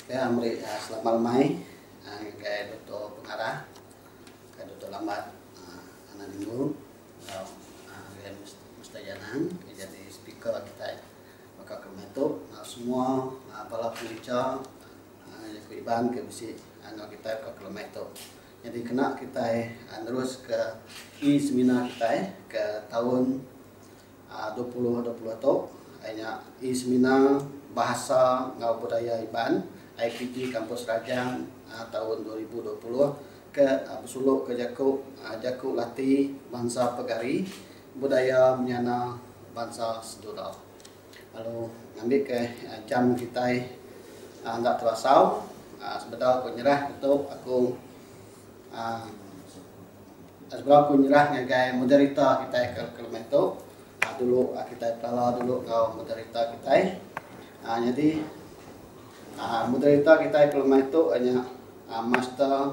Kaya amri selamat mai kay Dr. Pengarah kay Dr. Lambat anak minggu kay Mustajanang kay jadi speaker kita maka kemeto semua para pembicara ke iban ke bisi anak kita ke kemeto. Jadi kena kita terus ke seminar kita ke tahun 2020 tu hanya seminar bahasa ngau budaya iban IPG Kampus Rajang tahun 2020 ke Pesuluk ke Jakuk Latih Bangsa Pegari Budaya Menyana Bangsa Sedurau. Lalu ngambil ke jam kita enggak terasa sebentar aku nyerah itu aku sebentar aku nyerah ngagai moderator kita ke kilometer dulu kita pelala dulu ngau moderator kita jadi moderator kita kilometer hanya master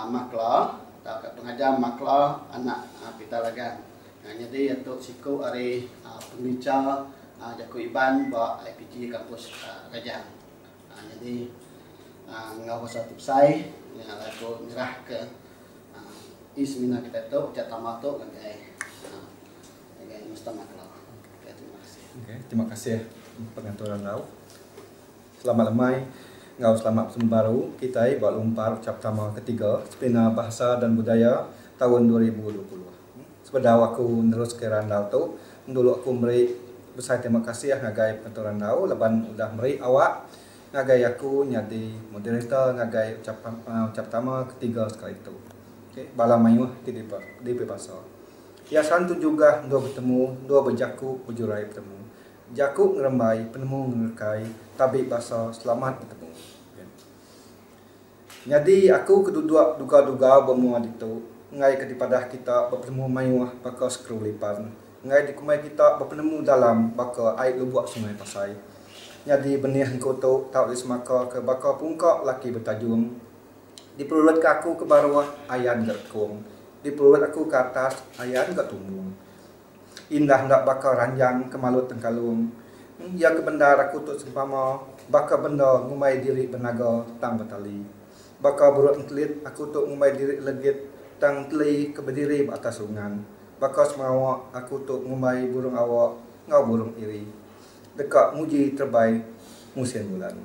makla atau pengajar makla anak kita lagan. Jadi untuk siku hari pembicara Jaku Iban bawa IPG Kampus Rajang. Jadi ngau pasal tipsai yang aku nyerah ke seminar kita tu catama tu sebagai master makla. Terima kasih. Terima kasih pengaturan lau. Selamat lemai, ngau selamat sembaru kita buat lumpar ucap tama ketiga Seminar Bahasa dan Budaya tahun 2020. Sebentar aku terus ke randau tu, dulu aku beri besar terima kasih ngagai pengaturan lau, leban udah beri awak ngagai aku jadi moderator ngagai ucap tama ketiga sekali itu. Okey, bala mayuh di bahasa. Hiasan tu juga dua bertemu, dua berjaku berjurai bertemu. Jakuk ngerembai, penemu ngerkai, tabik bahasa selamat bertemu. Jadi aku kedua duga-duga bermuat itu, ngai kedipadah kita bertemu mayuah bakal skrulipan, ngai dikumai kita bertemu dalam bakal air lubuk sungai Pasai. Jadi benih koto tak is maka ke bakal pungkak laki bertajung. Di pelulut aku ke bawah ayan gerkung, di pelulut aku ke atas ayan gak tumbung. Indah ndak bakal ranjang kemalut tengkalung. Ya ke bendar aku tu sempama bakal benda ngumai diri benaga tang betali. Bakal buruk telit aku tu ngumai diri legit tang teli ke berdiri atas rungan. Bakal semawa aku tu ngumai burung awak ngau burung iri. Dekat muji terbaik musim bulan.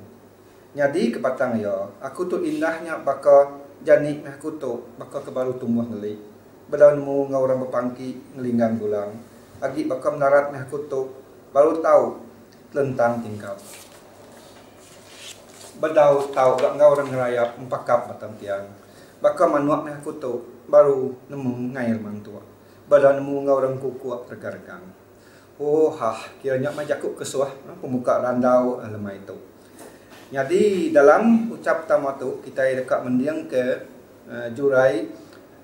Jadi ke batang ya, aku tu indahnya bakal janik aku tu bakal kebaru tumbuh ngelik. Bedaunmu ngau orang berpangki ngelinggang gulang. Agi bakal mendarat meh aku tu baru tahu tentang tingkap. Bedau tahu gak ngau orang ngerayap empakap batang tiang. Bakal manuak meh aku tu baru nemu ngair mantua. Badan nemu ngau orang kukuak regar-regang. Oh kiranya majakuk kesuah pembuka randau lemah itu. Jadi dalam ucap pertama tu kita dekat mendiang ke jurai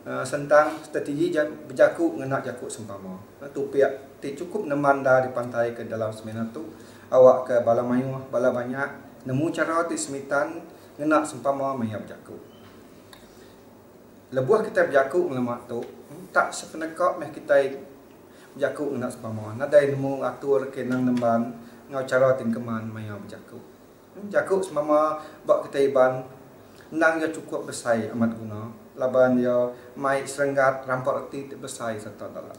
tentang strategi berjaku ngenak jakuk sempama. Tu pihak ti cukup nemanda di pantai ke dalam seminar tu. Awak ke bala mayuh, bala banyak nemu cara ti semitan ngenak sempama mayuh berjaku. Lebuah kita berjaku ngelemak tu tak sepenekak meh kita berjaku ngenak sempama. Nadai nemu atur kenang nemban ngau cara tingkeman mayuh berjaku. Jakuk sempama bak kita iban nang ya cukup besar amat guna. Laban dia mai serenggat rampak reti besar serta dalam.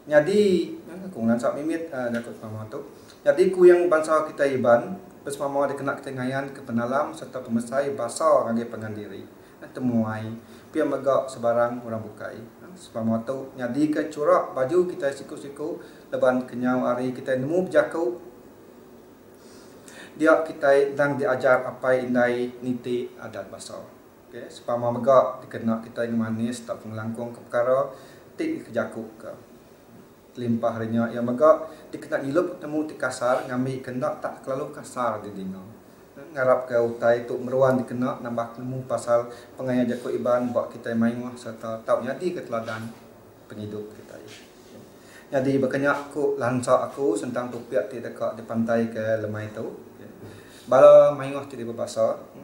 Jadi aku ngansak mimit jakut pama tu. Jadi ku yang bangsa kita iban bersama dikena ketengayan ke penalam serta pemesai bahasa ngagai pengandiri. Temuai pia megak sebarang orang bukai. Sepama tu jadi ke curak baju kita siku-siku leban kenyau hari kita nemu berjakuk. Dia kita dang diajar apa indai niti adat bahasa. Okay. Sepama megak dikena kita yang manis tak pengelangkung ke perkara tik kejakuk ke limpah harinya yang megak dikena ilup temu ti kasar ngambil kena tak terlalu kasar di dino ngarap ke utai tu meruan dikena nambah temu pasal pengaya jakuk iban buat kita main serta tau nyadi ke teladan penghidup kita. Jadi berkenyak aku lansak aku tentang tupiak ti dekat di pantai ke lemai tu. Bala main ti berbahasa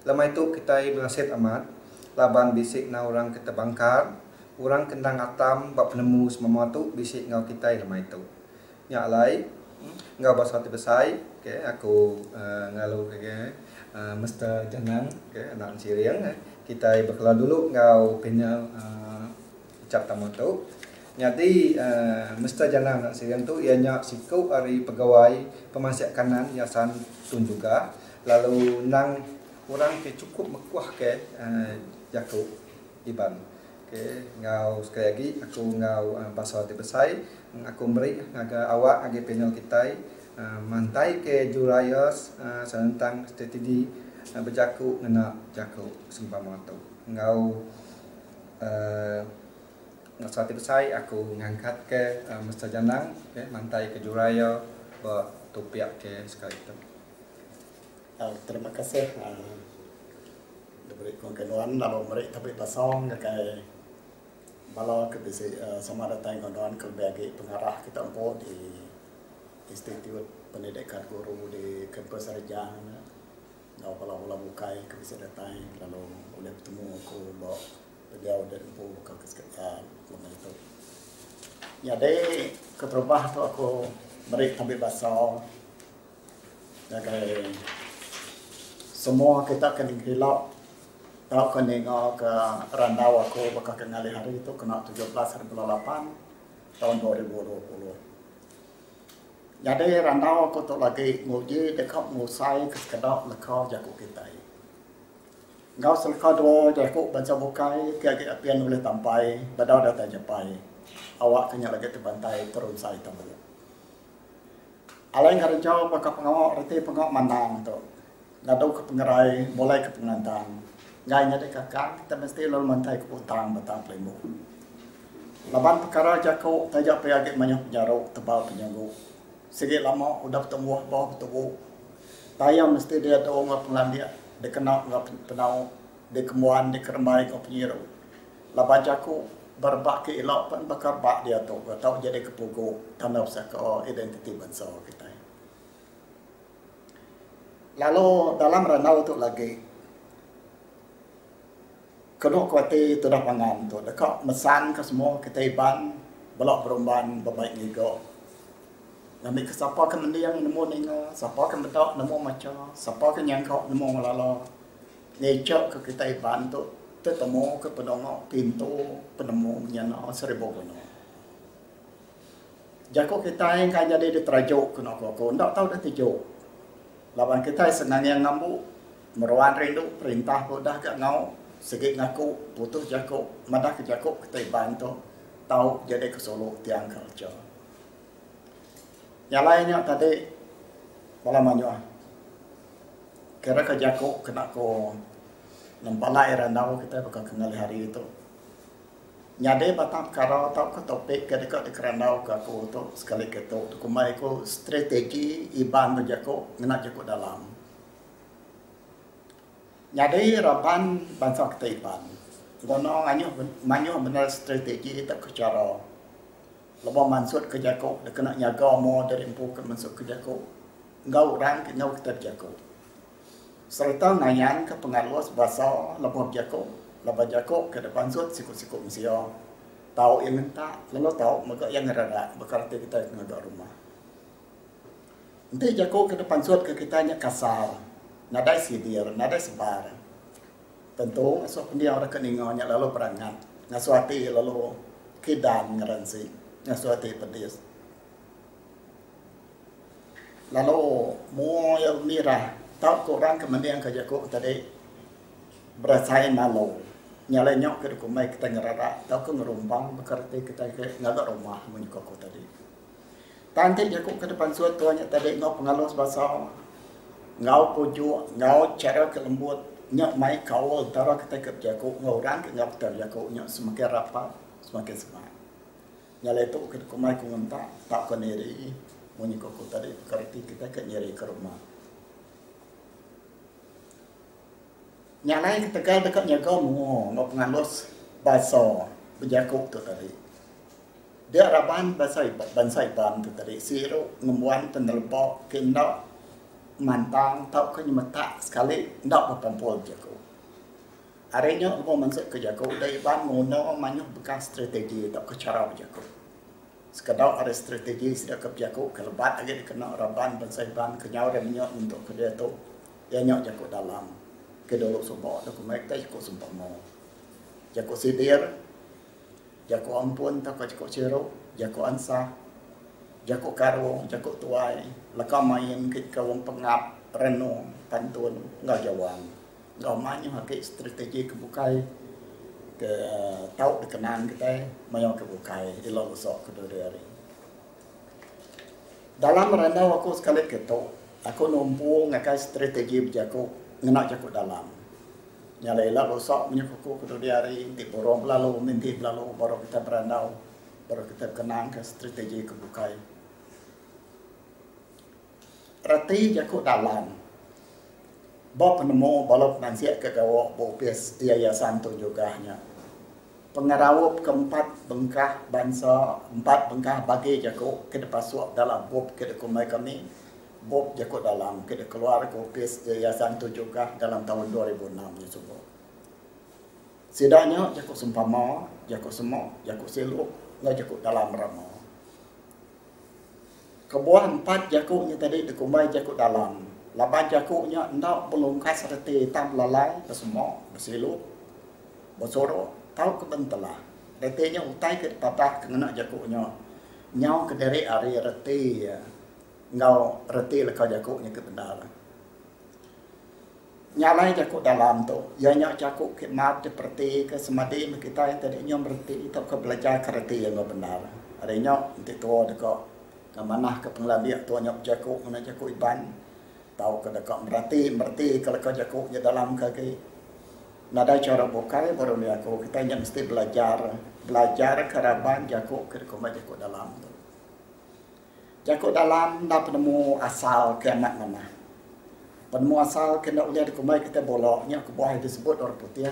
lemah itu kita berhasil amat laban bisik na orang kita bangkar orang kendang atam bab penemu semua tu bisik ngau kita lemah itu nyak lai ngau bahasa hati besai aku ngalu Mr. Janang anak Siriang kita berkelah dulu ngau penal ucap tamu tu jadi Mr. Janang anak Siriang tu ianya sikau dari pegawai pemasyak kanan Yayasan Tun juga lalu nang orang cukup mekuah Jakub Iban ngau sekali lagi aku ngau bahasa hati besai aku beri ngaga awak agi panel kita mantai ke jurayos tentang strategi berjaku ngena jaku seumpama tu ngau hati besai aku ngangkat ke Mr. Janang mantai ke juraya bertupiak ke sekali itu. Terima kasih diberi kenuan lalu meri tapi pasong ke bala ke bisi sama datang kenuan ke bagi pengarah kita empo di Institut Pendidikan Guru di kampus Sarjang ngau bala bukai ke bisi datang lalu boleh bertemu aku bawa beliau dan empo buka kesekian itu. Jadi keterubah tu aku meri tapi pasong jaga semua kita kena hilap tahu kena ke randau aku bakal kenali hari itu kena 17 hari bulan 8 tahun 2020. Jadi randau aku tu lagi nguji dekat ngusai ke sekedar lekau jaku kita. Ngau selekau dua jaku baca bukai ke apian oleh tampai badau data japai. Awak kena lagi terbantai terus saya tamu. Alain kerja bakal pengawal reti pengawal mandang tu. Ngadu ke pengerai mulai ke pengantang. Gaya de kakak kita mesti lalu mantai ke putang batang pelimu. Laban perkara jaku tajak payah banyak penjaruk tebal penyanggu. Segi lama udah bertemu bawah bertemu. Tayang mesti dia tahu ngap pengandia, dia kena ngap penau, dia kemuan, dia keremai ngap penyiru. Laban jaku berbaki elok pun bakar bak dia tu, tahu jadi kepugu tanah saka identiti bangsa kita. Lalu dalam ranau tu lagi kedua kuati tu dah pangan tu dekat mesan ke semua kita iban belok berumban berbaik gigo. Nami ke siapa ke mendiang nemu ninga, siapa ke betok nemu macam, siapa ke nyangkau nemu ngelala. Ngejak ke kita iban tu tetemu ke penemu pintu penemu nyana 1000 penuh. Jago kita yang kan jadi diterajuk kena koko, ndak tahu dah tujuk. Lawan kita senang yang ngambu meruan rindu perintah pun dah kat ngau. Segi ngaku putus jaku, madah ke jaku kita bantu tahu jadi ke Solo tiang kerja. Yang lainnya tadi malam manjua. Kira ke jaku kena ko nempalai randau kita bakal kenal hari itu. Nyade batang karo tahu ke topik ke dekat di kerandau ke aku tu sekali ketuk. Kumai ko strategi iban berjaku ngena jaku dalam. Jadi raban bangsa kita iban. Gono manyo benar strategi tak kecara. Lepas mansut ke jaku, dia kena nyaga mo dari empu ke mansut ke jaku. Ngau orang ke ngau kita jaku. Serta ngayan ke pengaluas bahasa lepas jaku. Lepas jaku ke depan sut sikut-sikut mesio. Tahu yang minta, lalu tahu maka yang ngerada berkata kita ngagak rumah. Nanti jaku ke depan sut ke kita nya kasar. Nadai sidir, nadai sebar. Tentu asal pendiam rekeningnya lalu perangat. Ngasuati lalu kidan ngeransi. Ngasuati pedis. Lalu mu yang mirah. Tahu korang kemudian kerja ku tadi berasai malu. Nyala nyok ke kumai kita ngerara. Tahu ke ngerumbang bekerti kita ke ngagak rumah menyuka ku tadi. Tanti jaku ke depan suatunya tadi ngau pengalus bahasa. Ngau pujuk, ngau cara kelembut, nyak mai kawal antara kita kerja ku ngorang ke ngau kerja ku nyak semakin rapat, semakin semangat. Nyala itu kita kumai ku ngentak tak keniri, munyi ku tadi kerti kita ke nyeri ke rumah. Nyala kita kaya dekat nyaga mu ngau pengalus bahasa berjaku tu tadi. Dia raban bahasa iban tu tadi. Siru ngembuan penelpok kena mantang tahu ke nyemeta sekali ndak berpampul jago. Arenya mau masuk ke jago dari ban ngono manyo bekas strategi tak ke cara jago. Sekadar ada strategi sudah kebijakuk kelebat lagi dikena raban bersaiban kenyau dan menyok untuk kedua tu dia nyok jakuk dalam kedua subok dokumen kita jakuk sumpah mau jakuk sidir jakuk ampun tak jakuk ceruk jakuk ansah jakuk karung jakuk tuai leka main ke wong pengap renung pantun ngau jawang ngau manyu hakik strategi kebukai ke tahu dikenang kita mayang kebukai ilok usok kedua hari. Dalam merandau aku sekali ketok, aku numpung ngakai strategi berjaku ngenak jaku dalam. Nyala ilok usok menyukuku kedua hari di borong lalu minti lalu baru kita berandau baru kita kenang ke strategi kebukai. Rati jaku dalam. Bawa penemu balap nansiak ke gawak bopis yayasan tu jugahnya. Pengarawup keempat bengkah bangsa, 4 bengkah bagi jakuk kita pasuak dalam bob kita kumai kami. Bob jakuk dalam kita keluar ke opis yayasan tu jugah dalam tahun 2006 ni semua. Sidaknya jakuk sempama, jakuk semok, jakuk siluk, nggak jakuk dalam ramah. Kebuah 4 jakuknya tadi dikumai jakuk dalam. Laban jakuknya ndak belum kas reti tam lalai bersemok bersiluk bersorok tahu kebentelah retinya utai ke papah kena jakuknya nyau ke dari ari reti ngau reti leka jakuknya ke benar nyalai jakuk dalam tu ya nyak jakuk ke map seperti ke semadi kita yang tadinya berarti tak ke belajar ke reti yang benar adanya nanti tua dekat ke mana ke penglabiak tua nyok jakuk mana jakuk iban tahu ke dekat berarti kalau kau jakuknya dalam kaki nada cara bukai baru ni aku kita yang mesti belajar keraban jakuk ke dekat jakuk dalam tu jakuk dalam dah penemu asal kiamat mana penemu asal kena uliah di kumai kita boloknya ke bawah disebut orang putih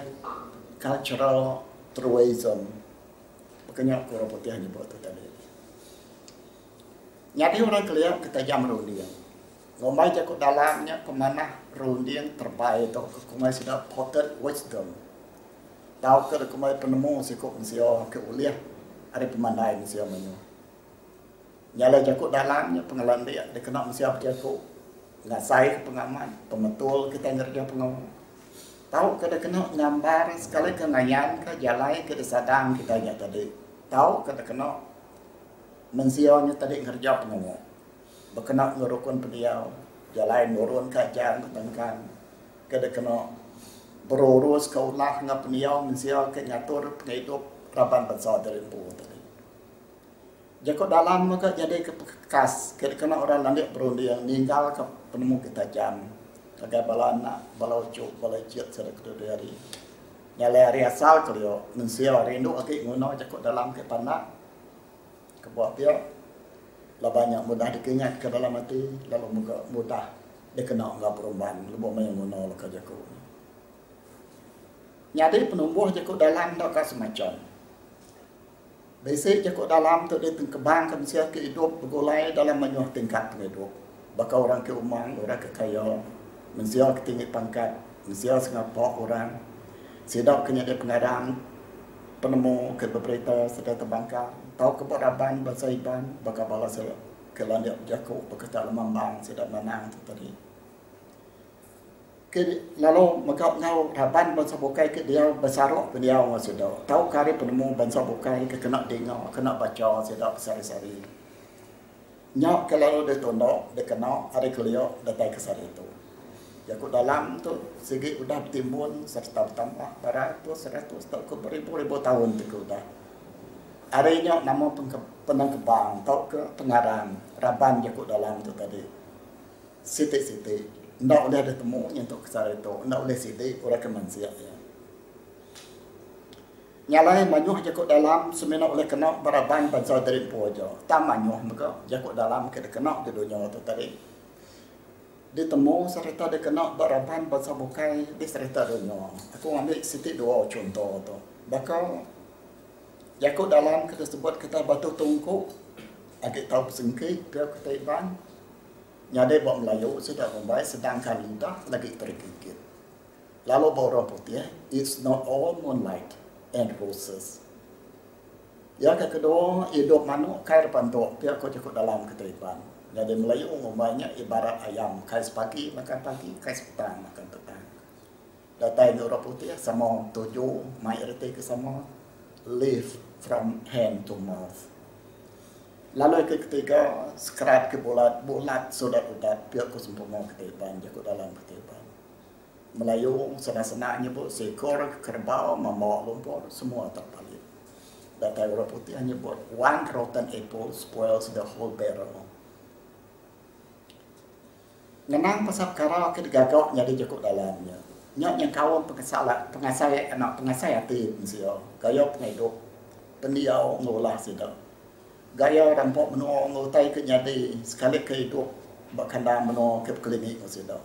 cultural tourism makanya orang putih nyebut tu tadi nyati orang kelihatan kita jam rudian ngomai jakuk dalamnya pemanah rundian terbaik tu kumai sudah pocket wisdom tahu ke kumai penemu sikuk mensio ke uliah ada pemandai mensio menyu nyala jakuk dalamnya pengalaman dia kena mensio jakuk ngasai pengaman pemetul kita ngerja pengaman tahu ke kena gambar sekali ke ngayan ke jalai ke sadang kita nya tadi tahu ke kena mensio nya tadi ngerja pengaman berkenak ngerukun pediau jalan nurun kajian ketengkan kada kena berurus kaulah ngap pediau mensial ke ngatur penghidup raban bangsa dari bu tadi jakuk dalam maka jadi kebekas kada kena orang landik berundi yang ninggal ke penemu kita jam kagak balana balau cuk balai jet sedek kedua hari nyale hari asal kelio mensial rindu aki ngono jakuk dalam ke panak ke buat dia lah banyak mudah dikenyak ke dalam hati lalu mudah dikenal enggak perubahan lebih banyak ngono ke jakuk nyadi penumbuh jakuk dalam tak semacam basic jakuk dalam tu dia kembangkan sia ke hidup bergulai dalam menyuh tingkat hidup bakal orang ke umang orang ke kaya mensial ke tinggi pangkat mensial sengapok orang sidak kena dia pengarang penemu ke berita sedang terbangkar tahu keperaban bahasa iban bakal balas ke landak jakuk berkata lemambang sedang menang tu tadi lalu maka ngau raban bangsa bukai ke dia besarok ke dia sudah tahu kari penemu bangsa bukai ke kena dengar kena baca sudah sari-sari nyok kalau dia tondok dia kena ada kelio datai ke sari itu jakuk dalam tu segi udah timbun serta bertambah beratus tak ke beribu-ribu tahun tu udah adanya nama penangkebang tau ke pengarang raban jakuk dalam tu tadi sitik-sitik ndak boleh ada temunya untuk kesar itu ndak boleh sitik orang ke manusia ya nyalai manyuh jakuk dalam semena oleh kena baraban bangsa dari pojo tak manyuh maka jakuk dalam kena di dunia tu tadi ditemu serta dia kena baraban bangsa bukai di serta dunia aku ambil sitik dua contoh tu bakal jakuk dalam kita sebut kita batu tungku agak tahu sengkit dia kita iban nyade buat Melayu sudah membaik sedangkan lidah lagi tergigit lalu bau putih it's not all moonlight and roses Yang kedua, hidup manuk kair pantuk, pihak kau cukup dalam ketertiban. Jadi Melayu umumnya ibarat ayam, kais pagi makan pagi, kais petang makan petang. Data orang putih sama tujuh, mayoriti ke sama live from hand to mouth. Lalu ketiga, sekerat ke bulat sudah udat, pihak kau sempurna ketertiban, cukup dalam ketertiban. Melayu senang-senang nyebut seekor kerbau membawa lumpur, semua terpalit. Data orang putih hanya buat one rotten apple spoils the whole barrel. Ngenang pasal perkara ke gagak jadi cukup dalamnya. Nyok yang kawan pengasai anak pengasai hati mensio. Gaya penghidup pendiau ngolah sidak. Gaya rampok menua ngotai ke nyadi sekali kehidup bakandang menua ke klinik sidak.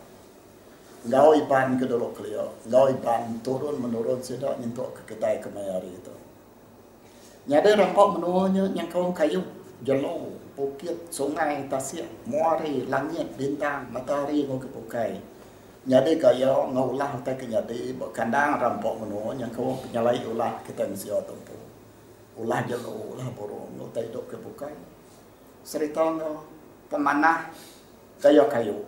Gau iban ke dulu kelio. Gau iban turun menurun sidak nyentuk ke kedai kemayari itu. Nyada rampok menuanya yang kaum kayu, jelo, bukit, sungai, tasik, muari, langit, bintang, matahari ngau kepukai. Nyada gaya ngaulah hotai ke nyada, kandang rampok menua yang kaum penyalai ulah kita mesti tempu. Ulah jelo, ulah borong, ngau tai dok kepukai. Cerita ngau pemanah gaya kayu,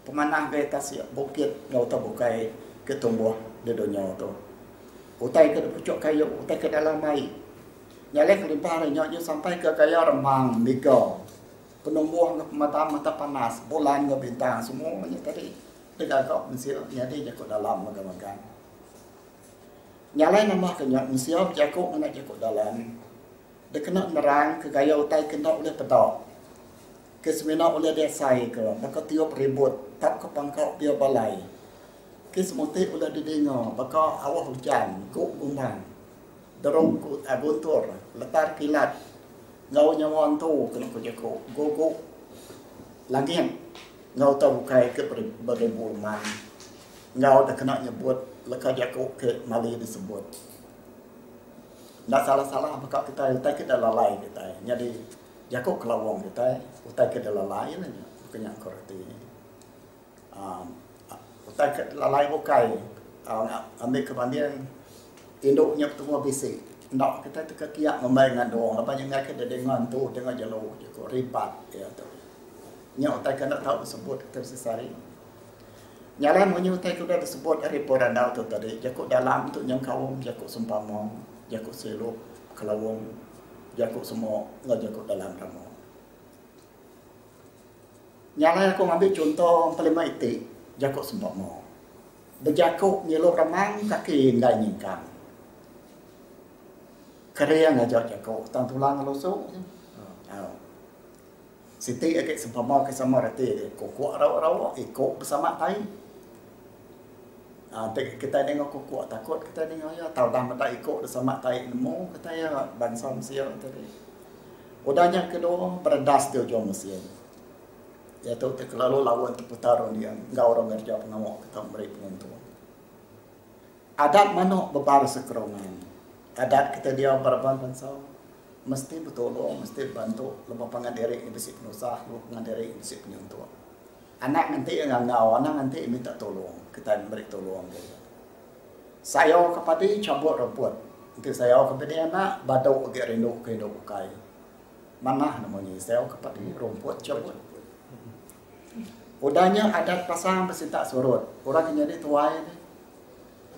pemanah gaya tasik, bukit ngau terbukai ketumbuh di dunia tu. Utai ke pucuk kayu, utai ke dalam air. Nyalek limpah renyoknya sampai ke gaya remang, migo, penumbuh ke mata panas, bulan ke bintang, semuanya tadi tegak mesti jadi jakut dalam makan-makan. Nyalai nama kenyok mesti jakut nak jakut dalam. Dia kena nerang ke gaya utai kena oleh pedok. Ke semina oleh dia sai ke, maka tiup ribut, tak ke pangkau dia balai. Ke semuti oleh didengar, maka awal hujan, kuk gumbang. Derung aguntur, letar kilat, ngau nyawan tu kena kujako, gogo, langit, ngau tahu kai ke beribu man, ngau tak kena nyebut lekat jako ke mali disebut. Nak salah-salah apakah kita lalai kita, jadi jako kelawang kita, utai kita lalai lah, bukannya korti. Utai kita lalai bukai, ambil kebandian. Induknya semua bisik. Nak kita terkekiak membayangkan doang. Apa yang kita dengan tu, dengan jalur, juga ribat. Ya, tu. Nyok tak kena tahu sebut tersesari. Nyala menyutai kita disebut dari porandau tu tadi. Jakut dalam tu yang kaum, jakut sempama, jakut selup, kelawung, jakut semua, nggak jakut dalam ramu. Nyala aku ambil contoh pelima itik, jakut sempama. Berjakut nyelup ramang, kaki nggak nyingkang. Kerja ngajak jakut, tang tulang lusuk. Siti agak sempama ke sama reti, kokok rawa-rawa, ikut bersama tai. Kita dengar kokok takut, kita dengar ya tahu dah mata ikut bersama tai nemu, kita ya bangsa Mesir tadi. Udahnya kedua berdas dia jom Mesir. Ya tu terlalu lawan terputar dia, enggak orang kerja pengamuk kita beri penentuan. Adat mana bebar sekerongan. Adat kita dia berban bangsa mesti bertolong, mesti bantu lepas pengadiri besi penusah, lepas pengadiri besi penyuntuk. Anak nanti yang ngau, anak nanti minta tolong, kita beri tolong dia. Saya kepada cabut rumput, nanti saya kepada anak badau agak rindu ke hidup bukai. Mana namanya? Saya kepada rumput cabut. Udahnya adat pasang besintak surut, orang jadi tuai ni.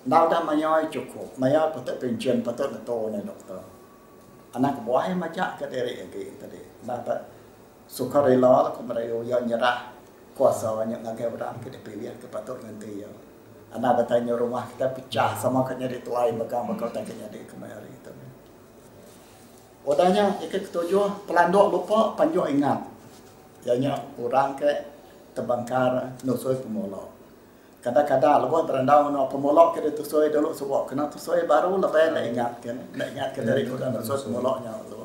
Nau dah mayai cukup, mayai patut pension, patut betul ni doktor. Anak buah macam ke diri lagi tadi. Dapat sukarela aku merayu yang nyerah kuasa banyak ngagai orang kita pilih ke patut nanti ya. Anak bertanya rumah kita pecah sama kan jadi tuai bakal tak jadi kemari itu. Odanya ikut ketujuh pelanduk lupa panjuk ingat. Janya orang ke terbangkar nusui pemolok. Kadang-kadang lepas berandau no pemolok kita tusui dulu sebab kena tusui baru lepas nak ingat ke dari kuda nusui pemoloknya tu.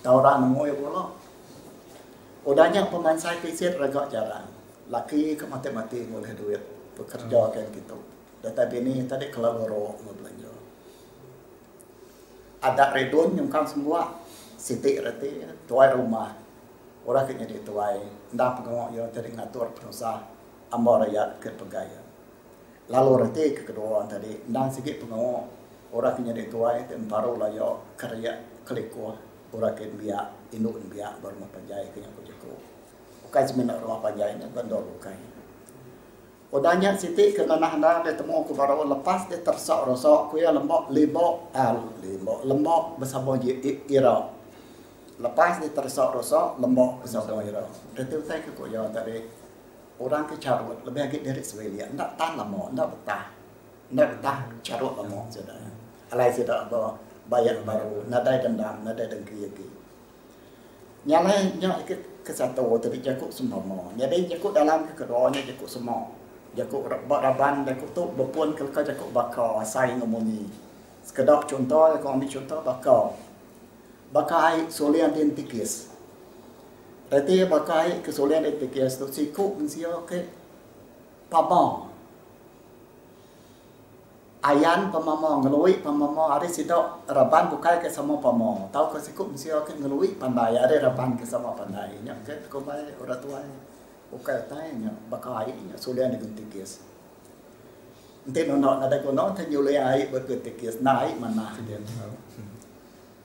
Tahu orang nemu ya pemolok. Odanya pemansai pisir agak jarang. Laki ke mati-mati boleh duit bekerja kan gitu. Data bini tadi kalau lorok mau belanja. Adat redon yang kan semua siti reti tuai rumah. Orang kena di tuai. Ndak pengawak yang tadi ngatur penusah ambar rakyat ke pegaya. Lalu reti ke kedua tadi nang sikit pengawak orang kena di tuai dan baru lah yo kerja keliko urakin biak inuk biak berumah panjai ke yang kujeko bukan semenak rumah panjai ni bandar bukan udahnya siti kena nahna dia temu ku baru lepas dia tersak rosok ku ya lembok lembok bersama ira lepas dia tersak rosok lembok bersama ira dia tu tai ke ku ya tadi orang ke carut lebih agak dari sebelia ndak tahan lama ndak betah carut lama sudah alai sudah bawa bayar baru nadai dendam nadai dengki lagi nyalai nyak ke satu tadi jakuk semua jadi jakuk dalam ke keduanya jakuk semua jakuk raban jakuk tu berpun ke jakuk bakar asai ngomoni sekedar contoh aku ambil contoh bakar air solian dentikis berarti bakar air ke solian dentikis tu sikuk mensio ke pamong ayan pamamo ngelui pamamo ada sido raban bukai ke sama pamamo tahu ke sikut mesti ke ngelui pandai ada raban ke sama pandai nya ke ko bai ora tua bukai tanya bakai nya sulian dengan tikis ente no ada ko no tanyo le ai berketikis naik mana dia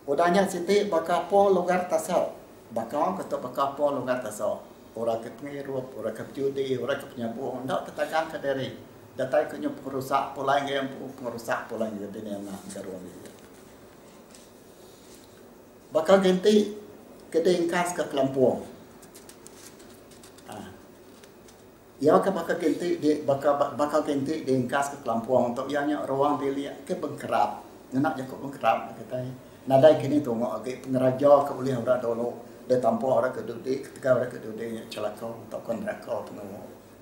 udahnya siti bakapo lugar tasau bakau kata bakapo lugar tasau ora ke pengirup ora ke judi ora ke penyabu ndak katakan ke dari datai kenyo perusak pola yang perusak pola yang dia nak garuan dia bakal ganti kedengkas ke kelampuang ya ke bakal ganti di bakal ganti dengkas ke kelampuang untuk ianya ruang bilik ke bengkerap nak jakuk bengkerap kata nadai kini tu ngok ke ngeraja ke boleh ora dulu dia tampuk ora ke duduk ketika ora ke duduk celaka tak kontrak tu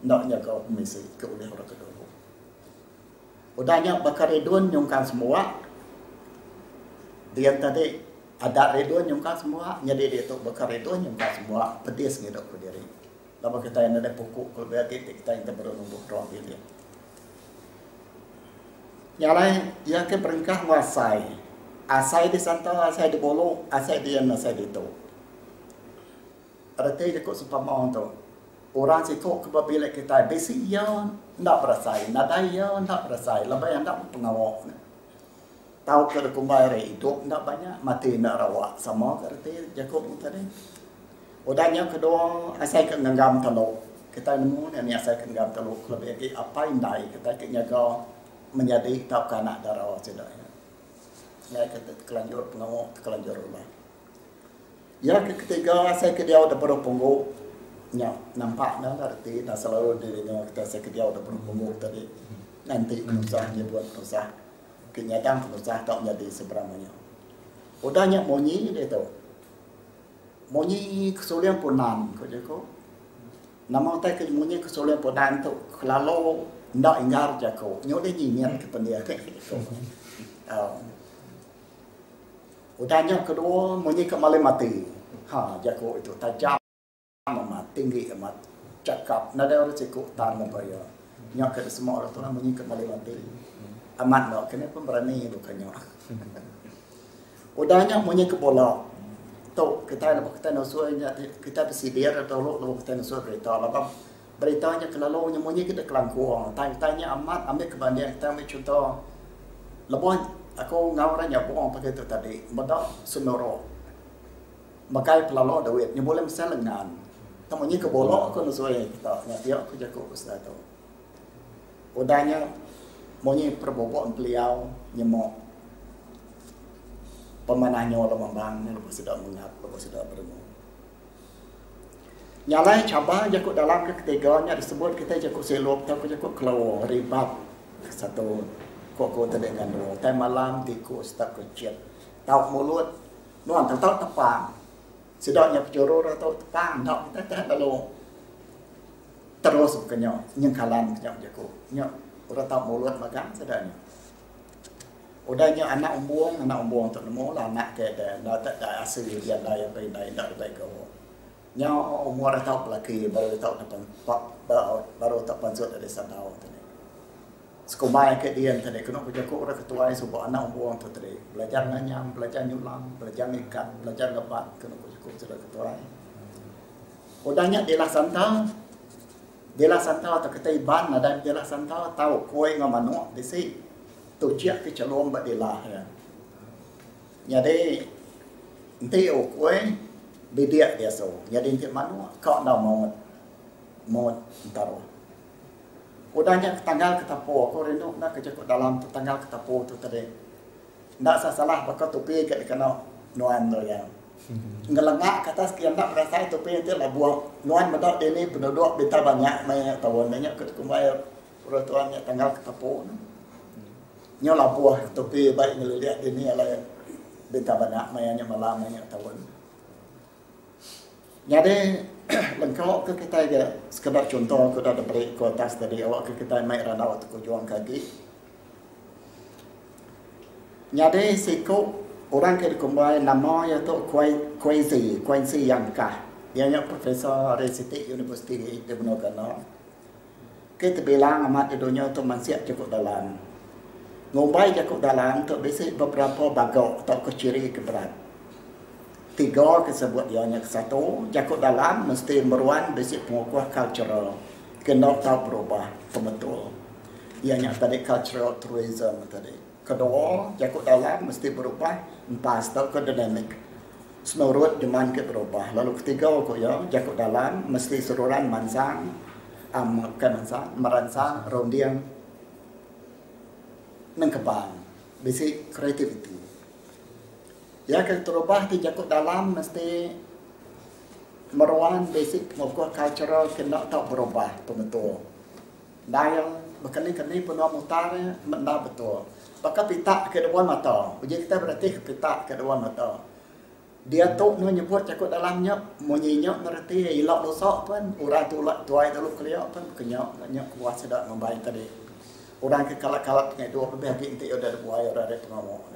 ndak jaga mesti ke boleh ora ke duduk udahnya bakar redun nyungkan semua dia tadi ada redun nyungkan semua jadi dia tu bakar redun nyungkan semua pedis ngedok ke diri lama kita yang ada pokok kalau berarti kita yang baru nunggu ruang bilik yang lain yang ke peringkah wasai asai di santau asai di bolu asai di yang asai di tu arti dia kok sepamau tu orang sikok ke bilik kita besi ya ndak berasai nadai ya ndak berasai lebih yang ndak pengawak tahu ke kumbai re hidup ndak banyak mati ndak rawak sama arti jakub tadi udahnya kedua asai ke nganggam teluk kita nemu ni asai ke nganggam teluk lebih lagi apa indai kita ke nyaga menjadi tahu kanak darah sudah ya kita kelanjur pengawak kelanjur lah ya ketiga asai ke dia udah berpunggu nya nampak dah arti dah selalu dirinya kita sekedia udah berhubung tadi nanti pengusaha dia buat pengusaha kenyataan pengusaha tak menjadi seberamanya udahnya monyi dia tu monyi kesulian punan kau jago nama tak ke monyi kesulian punan tu kalau ndak ingar jago nyo dia nyian ke pendia udahnya kedua monyi kembali mati jago itu tajam amat tinggi amat cakap nada orang cukup tahan membayar nyok ke semua orang tu lah menyikat kembali mati amat nak kenapa berani bukannya udahnya menyikat bola tu kita nusuanya kita bersedia atau lu kita nusu berita apa beritanya kalau nya menyikat kelangkuang tanya amat ambil kebandingan kita ambil contoh lebih aku ngawrannya bohong pakai itu tadi bedak sonoro makai pelalo duit nya boleh misal lengan temannya ke bolok aku nusuai kita dia aku jago ustaz tu udahnya monyi perbobok beliau nyemok pemanahnya orang membang lepas sudah mengap lepas sudah beremu nyalai cabar jago dalam ketiganya disebut kita jago selop tapi jago keluar ribat satu kok tadi dengan dua time malam tikus tak kecil tahu mulut nuan tahu tepang sedangnya pejoro atau tepang tak kita lalu terus bukannya nyengkalan kenyang jago nyok orang tahu mulut makan sedangnya udahnya anak umbuang tak nemu lah anak ke dah tak asli dia dah yang baik kau nyok umur tahu pelaki baru tahu depan baru tak pansut dari sadau tadi sekolah ke dia tadi kena jago orang ketua sebuah anak umbuang tu tadi belajar nganyam belajar nyulam belajar ikat belajar lebat kena sudah ketua. Udahnya Dela Santa atau kita iban ada Dela Santa tahu kue ngamano desi tu cia ke calon badela ya. Jadi nanti kue beda dia so. Jadi nanti mana kau nak mau taruh. Udahnya tanggal ketapo, kau rindu nak kerja dalam tanggal ketapo tu tadi. Nak salah bakal topi kat kena nuan tu yang. Ngelengak kata sekian tak berasa topi itu lah buah nuan bedak ini penduduk beta banyak banyak tahun banyak ketumbai peraturannya tanggal ketapo. Nyolah buah topi baik ngelihat ini adalah beta banyak mayanya malam banyak tahun. Jadi lengkap ke kita je sekedar contoh aku dah beri ke atas tadi awak ke kita mai rada waktu ku juang kaki. Jadi siku orang ke kumbai nama iaitu Quincy yang kah. Dia profesor Resiti University di Benogana. Kita bilang amat di dunia tu manusia cukup dalam. Ngumbai cukup dalam tu basic beberapa bagok atau ciri keberat. 3 disebut ianya satu, cukup dalam mesti meruan basic pengukuh cultural. Kena tahu berubah betul. Ianya tadi cultural tourism tadi. Kedua, cukup dalam mesti berubah empat tahu ke dynamic. Menurut demand ke berubah. Lalu ketiga aku ya, cukup dalam mesti seruran mansang, meransang rondiang nengkebang, basic creativity. Ya kalau terubah di jakut dalam mesti meruan basic pengukuh cultural kena tak berubah betul. Dial berkali-kali penuh mutar benda betul. Maka pita kedua mata. Uji kita berarti pita kedua mata. Dia tu menyebut jakut dalamnya munyinya berarti ilok dosa pun urang tu tuai dulu keliak pun kenyok kuat sedap membaik tadi. Orang ke kalak-kalak dengan dua berbagi inti udah ada buaya udah ada pengomong.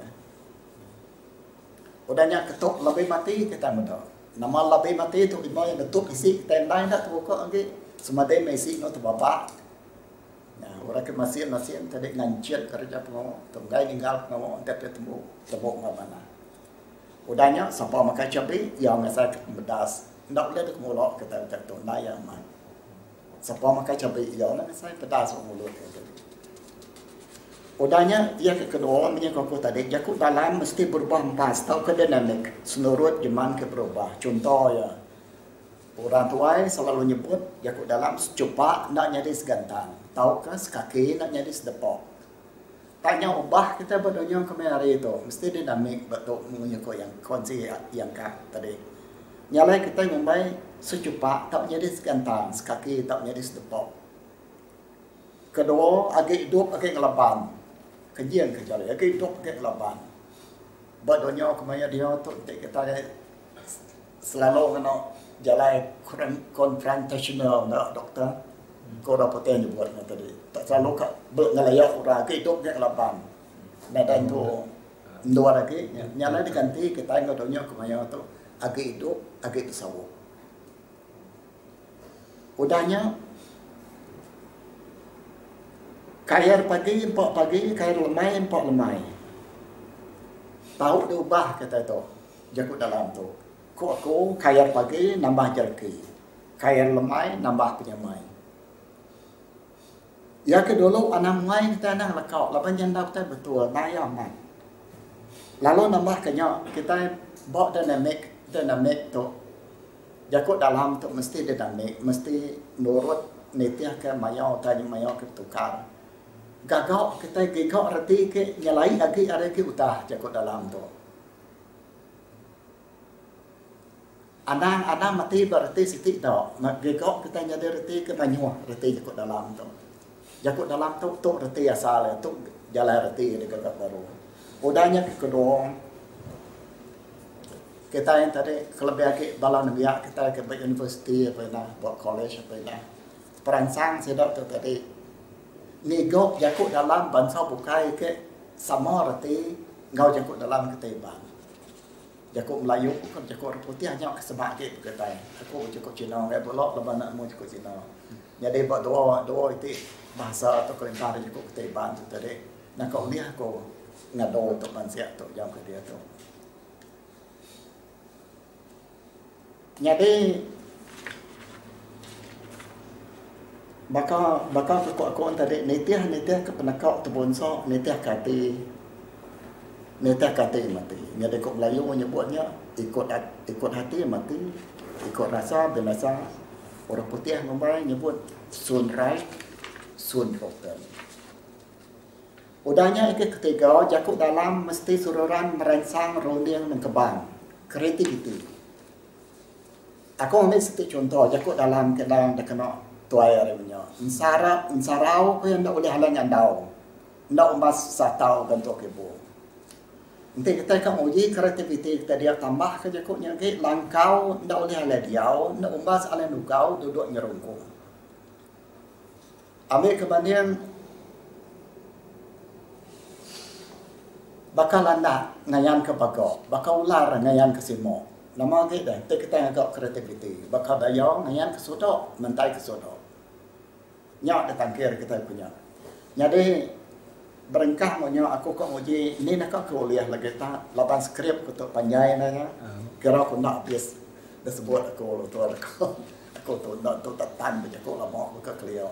Udahnya ketuk lebih mati kita muda. Nama lebih mati itu ibu yang ketuk isi tendai dah tu kok lagi semadai mesi no tu bapa. Nah orang ke masih tadi ngancet kerja pengomong. Tunggai tinggal pengomong tapi temu mana. Udahnya siapa makan cabai yang saya bedas. Ndak boleh tu mulak kita jatuh naya man. Siapa makan cabai yang saya pedas mulut. Udahnya dia kedua menyangkut tadi jakut dalam mesti berubah empat tahu ke dinamik menurut zaman ke berubah. Contoh ya orang tua selalu nyebut jakut dalam secepat nak jadi segantang, tahu ke sekaki nak jadi sedepok. Tanya ubah kita berdunia kemari itu mesti dinamik betul menyangkut yang konsep yang kah tadi. Nyalai kita membaik secepat tak jadi segantang, sekaki tak jadi sedepok. Kedua agak hidup agak ngelaban. Kajian kecuali, agak hidup agak laban. Badonya kemana dia tu kita selalu kena jalan konfrontasional nak doktor. Kau dapat yang buat tadi. Tak selalu ngelayak orang agak hidup agak laban. Nada itu dua lagi. Nyala diganti kita badonya kemana tu agak hidup agak tasawuf. Udahnya kayar pagi, empat pagi, kayar lemai, empat lemai. Tahu diubah kata itu. Jakut dalam tu. Aku kayar pagi, nambah jerki. Kayar lemai, nambah penyamai. Ya ke dulu, anak mai kita nak lekau. Lepas janda kita betul, naya man. Lalu nambah kenyak, kita bawa dinamik tu. Jakut dalam tu mesti dinamik. Mesti nurut nitiah ke mayau, tanya mayau ke tukar. Gagak kita gigak reti ke nyalai lagi ada ke utah jakut dalam tu. Anak mati berarti sitik dah. Gigak kita nyada reti ke banyuah reti jakut dalam tu. Jakut dalam tu reti asal tu jalan reti di gagak baru. Udahnya kedua kita yang tadi kelebihan ke balang biak kita ke universiti apa nak buat college apa nak perangsang sedap tu tadi. Nego jakut dalam bangsa bukai ke sama reti ngau jakut dalam ketebang. Jakut Melayu kan jakut putih hanya kesebab ke berkatai. Aku jakut Cina ke bolok lepas nak mau jakut Cina. Jadi buat dua itu bahasa atau komentar jakut ketebang tu tadi. Nak kau lihat aku ngado untuk bangsa tu jam ke dia tu. Jadi Baka kekuat tadi netiah ke penakau tu bonso netiah kati Neta kata mati. Nyada kok Melayu menyebutnya ikut hati mati, ikut rasa binasa. Orang putih Mumbai nyebut sun right, sun broken. Udahnya yang ketiga, Jakuk Dalam mesti sururan merangsang runding dan kebang. Kreativiti. Aku ambil satu contoh, Jakuk Dalam kadang dah kena tuai punya. Insarau kau yang tak boleh halang andau. Ndak umas satau gantuk ibu. Nanti kita akan uji kreativiti kita dia tambah ke Jakuknya ke langkau ndak boleh halang diau, ndak umas halang nukau duduk nyerungkung. Ambil kemudian bakal anda ngayan ke bagok, bakal ular ngayan ke simo. Nama kita, kita agak kreativiti. Bakal bayau ngayan ke sodok, mentai ke sodok. Nyak datang kira kita punya. Jadi berengkah maunya aku kok uji ini nak aku kuliah lagi tak lapan skrip untuk panjai nanya. Kira aku nak habis disebut aku tu aku tu nak tu tatan baca aku lama buka kuliah.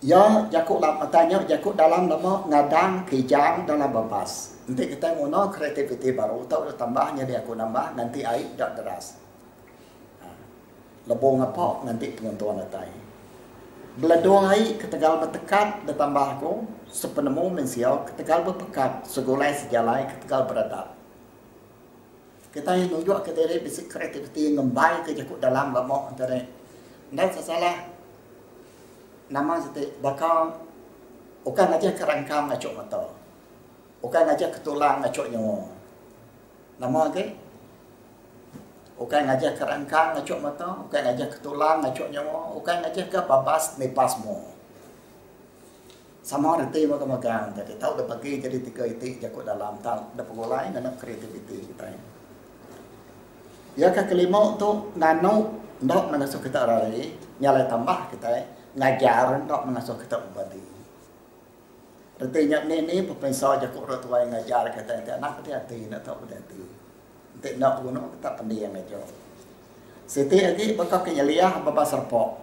Ya, Jakuk tanya Jakuk dalam nama ngadang kijang dalam babas. Nanti kita ngono kreativiti baru tahu tambahnya dia aku nambah nanti air dak deras. Lebong apa nanti penonton atai. Beladong air ketegal bertekat dan tambah aku sepenemu mensiau ketegal berpekat segulai sejalai ketegal beradab. Kita yang nunjuk ke diri bisik kreativiti ngembai ke Jakuk dalam lama antara ndak salah nama sete bakal bukan aja kerangkang ngacok mata. Bukan aja ketulang ngacok nyawa. Nama ke? Bukan aja kerangkang ngacok mata, bukan aja ketulang ngacok nyawa, bukan aja ke babas nepasmu. Sama reti makan tadi tahu dah bagi jadi 3 itik Jakuk dalam tak ada pegolai dan kreativiti kita. Ya ke kelima tu nano ndak mengasuh kita rari, nyalai tambah kita ngajar tak mengasuh kita ubadi. Artinya ni pepensa Jakuk orang tua yang ngajar kata anak hati-hati nak tak hati. Nanti nak guna kita pendiam aja. Siti lagi bakal kenyaliah bapa serpok.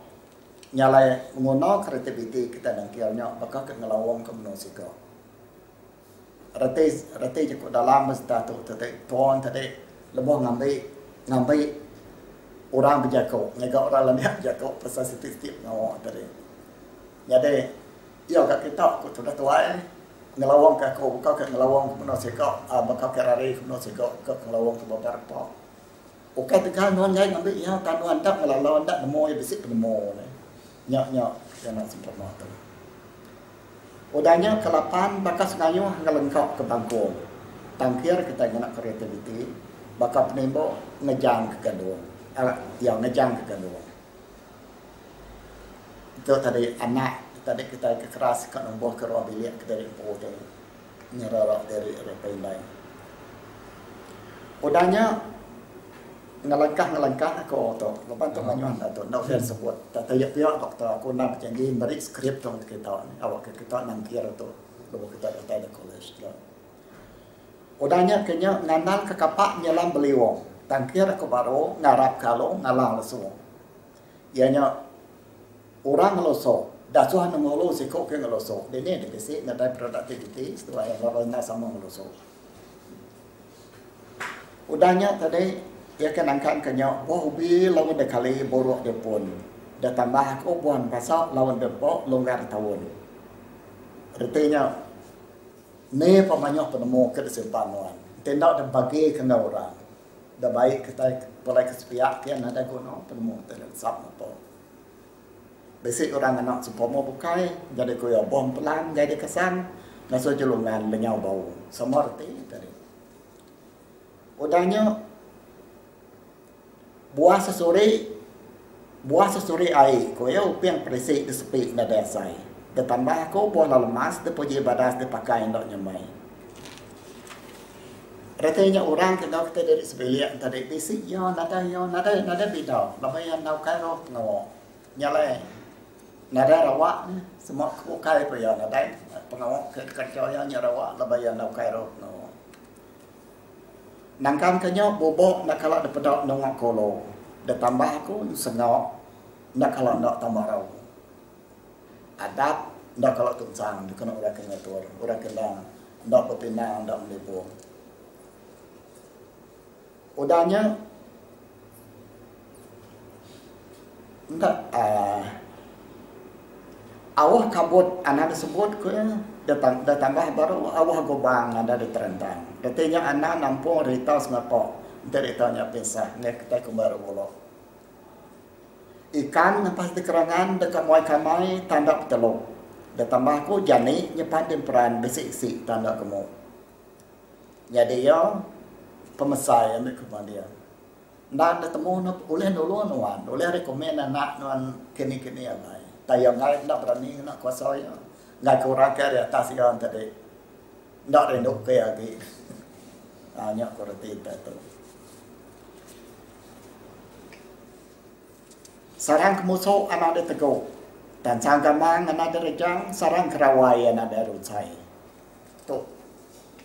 Nyalai mengguna kreativiti kita nangkirnya bakal ke ngelawang ke manusia. Reti Jakuk dalam mesti tu tadi tuan tadi lebih ngambil orang berjakuk, ngagak orang lain berjakuk pasal setiap ngawak tadi. Jadi, ya kat kita aku sudah tua ngelawang ke aku, bukan ke ngelawang ke manusia kau, bakal ke rari ke manusia kau, ke ngelawang ke beberapa. Oke, tekan tuan jai ngambil ya tanuan tak ngelawang tak nemu ya bisik penemu ni. Nyak jangan sempurna tu. Udahnya ke-8 bakal sengayu ngelengkap ke bangku. Tangkir kita nak kreativiti, bakal penembok ngejang ke gandung. Yang ngejang ke gandung. Itu tadi anak tadi kita kekeras ke nombor ke ruang bilik ke dari poten nyerah dari repain lain. Udahnya ngelangkah aku tu lepas tu manyuan tu nak saya sebut tanya pihak doktor aku nak janji beri skrip tu kita awak kita nangkir tu lalu kita datang ke college lah. Udahnya kenya nganal ke kapak nyelam beliwong. Tangkir aku baru ngarap kalau ngalang lesung. Ianya orang ngeloso, dasuhan ngeloso sikok ke ngeloso. Ini ada besi nadai productivity setelah yang lawan sama ngeloso. Udahnya tadi ia kenangkan kenya hobi lawan dekali borok depon. Dah tambah aku buan pasal lawan depok longgar tahun. Artinya ni pemanyok penemu ke simpanan. Tindak dan bagi kena orang. Dah baik kita boleh kesepiak kian ada guna penemu tidak sab apa. Basic orang anak sepomo bukai jadi koyo bom pelan jadi kesan naso jelungan lenyau bau. Semua arti tadi. Udahnya buah sesuri air koyo upiang presik di sepi nada sai. Ditambah ko buah lemas depoji badas dipakai ndak nyamai. Artinya orang kena kita dari sebelah tadi basic yo nada bidau. Lepas yang nau karo ngawo. Nyalai nada rawak semua kukai pe yo nada pengawak kerja yang nyarawak lepas yang nau karo ngawo. Nangkan kenya bobok nak kalau dapedok nongak kolo. Ditambah aku sengok nak kalau ndak tambah rau. Adab ndak kalau tunsang kena orang kena tur, orang kena ndak berpinang, ndak menipu. Udahnya ndak awah kabut anak disebut ke dah tambah baru awah gobang ada di terentang. Katanya anak nampung rita sengapok. Dari tanya pisah, ni kita kembali bolok. Ikan nampak di kerangan dekat muai kamai tanda peteluk. Dah tambah aku jani nyepat di peran besi-besi tanda kamu. Jadi ya pemesai ambil kemudian. Nak ada temu nak oleh nolong nuan, oleh rekomen anak nuan kini-kini apa. Tayang ngai nak berani nak kuasa ya. Ngai kurang ke di atas yang tadi. Nak renduk ke lagi. Hanya kurang itu. Sarang kemusuk anak ada teguh. Dan sanggamang anak ada rejang, sarang kerawai anak ada rucai. Tu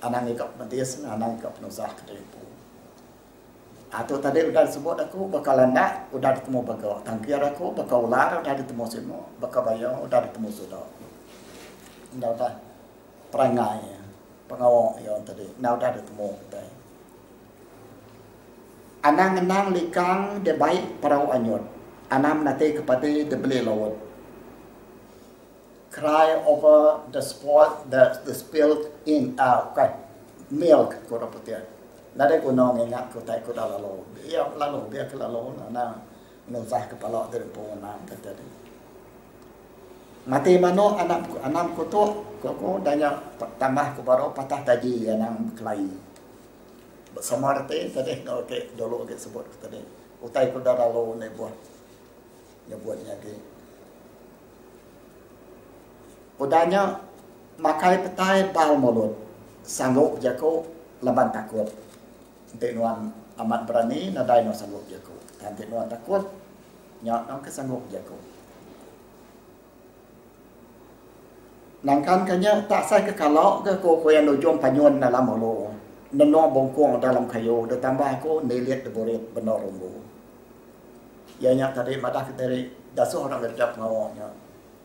anak ikap mentis, anak ikap penusah kederipu. Atau tadi udah disebut aku bakal anak, udah ditemu bakal tangkir aku, bakal ular, udah ditemu semua, bakal bayar, udah ditemu sudah. Udah perangai, pengawal yang tadi, udah ditemu kita. Anang-anang likang dia baik perahu anyut. Anam nanti kepada dibeli laut. Cry over the sport, the spilled in milk kurang putih. Nada gunong ingat ku tak ku dah lalu. Dia lalu dia ke lalu. Nana nusah kepala dari pengenam tadi. Mati mano anak ku tu ku danya tambah ku baru patah taji anak kelai. Bersama tadi okey dulu okey sebut tadi. Utai ku dah lalu ni buat. Ya buatnya ke. Udahnya makai petai bal mulut. Sanggup jago leban takut. Nanti nuan amat berani nadai nuan sanggup jago. Nanti nuan takut nyak nuan kesanggup jago. Nangkan kanya tak saya ke kalau ke ko yang dojom panyun dalam mulut. Nenong bongkong dalam kayu. Ditambah aku niliat deborit benar rumbu. Ianya tadi madah dari dasar orang kerja pengawalnya.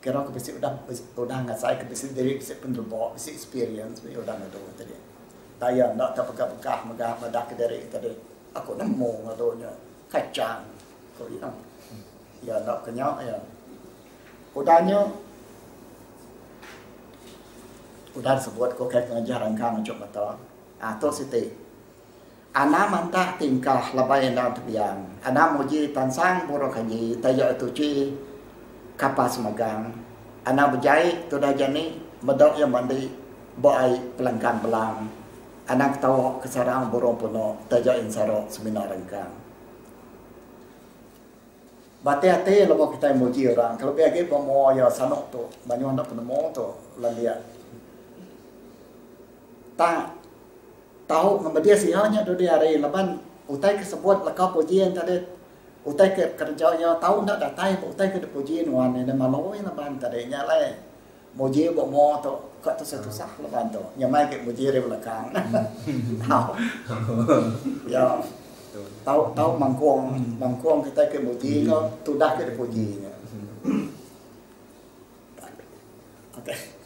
Kira aku bisi udah ngasai ke bisi dari bisi penduduk, bisi experience, bisi udah ngadu tadi. Taya nak tak pegah madah ke dari tadi. Aku nemu ngadunya kacang, kau ini. Ya nak kenyak ya. Udahnya, udah sebut kau kayak ngajar rangkang macam mata. Atau siti. Anak mantah tingkah lebay dalam tebiang. Anak muji tansang buruk haji. Taya tuci kapas magang. Anak berjai tu dah jani. Medok yang mandi. Boai pelangkan belang. Anak tahu kesarang burung puno. Taya insarok seminar rengkang. Bati-hati lepas kita muji orang. Kalau biar kita mau ya sanok tu. Banyak nak penemu tu. Laliat. Tak. Tahu kemudian sianya tu dia hari leban utai kesebut lekau pujian tadi utai ke kerjanya tahu nak datai utai ke pujian wan ni malu ni leban tadi nyalai muji bo mo tu kat tu satu sah leban tu nyamai ke muji di belakang tahu ya tahu mangkuang kita ke muji ko tu dah ke pujinya okey.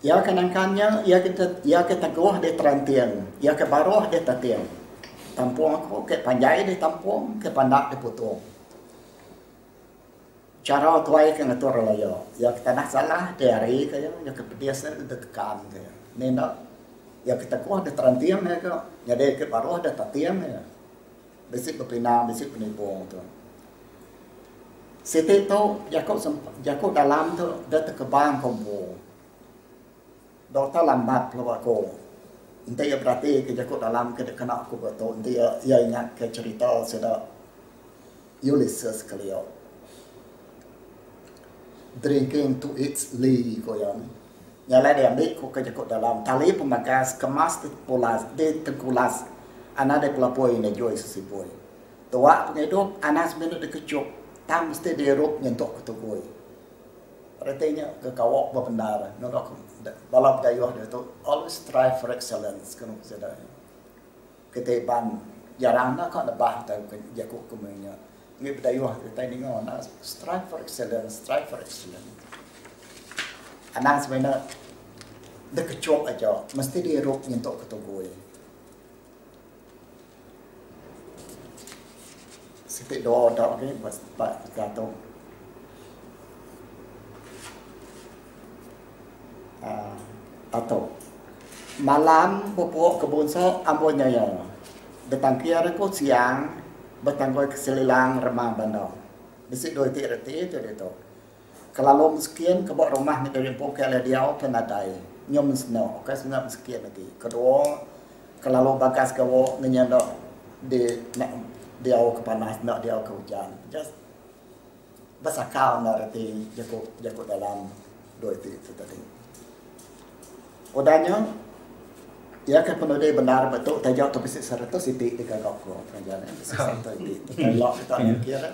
Ya kenangkannya, ia keteguh di terantian, ia ke baruh di tatian. Tampung aku ke panjai di tampung, ke pandak di putung. Cara tuai ke ngatur layo, ia kita nak salah dari kaya, ia ke pediasnya di tekan kaya. Nena, ia keteguh di terantian ya ke, jadi ke baruh di tatian ya. Besi berpinang, besi penipung tu. Siti tu, jakuk dalam tu, dia terkebang kombo. Doktor lambat kalau aku. Nanti ya berarti kerja aku dalam kena aku betul. Nanti ya ingat ke cerita sudah Ulysses kalian. Drinking to its lee koyan. Nyala dia ambil ku kerja aku dalam tali pemakas kemas di tengkulas. Anak dia pelapoi ni joy sesipoi. Tua penghidup anak sebenarnya dikecup. Tak mesti dirup nyentuk ketugui. Artinya kekawak berpendara. Nolak balap dayuh dia tu always strive for excellence kena sedar. Ketiban jarang nak kau lebah tahu jakuk kemenya. Ngi dayuh kita ni ngau nak strive for excellence, strive for excellence. Anang sebenarnya dekecok aja, mesti diruk nyentuk ketugui. Sitik doa dak ke pas Pak Gatot. Tato. Malam pupuk kebun sok ambon nyaya. Betangkia ko siang betangkoi keselilang remang bandau. Bisik doi ti itu itu. Kalau sekian kebak rumah ni dari pokok dia penadai. Nyom seno, kas ngam sekian lagi. Kedua kalau bagas kau ngenyandok di dia ke panas, nak dia ke hujan. Just basakau narati jago dalam doi itu tadi. Odanya ya kan penodai benar betul tajau tu bisik 100 titik dekat kau perjalanan bisik 100 titik. Kalau kita kira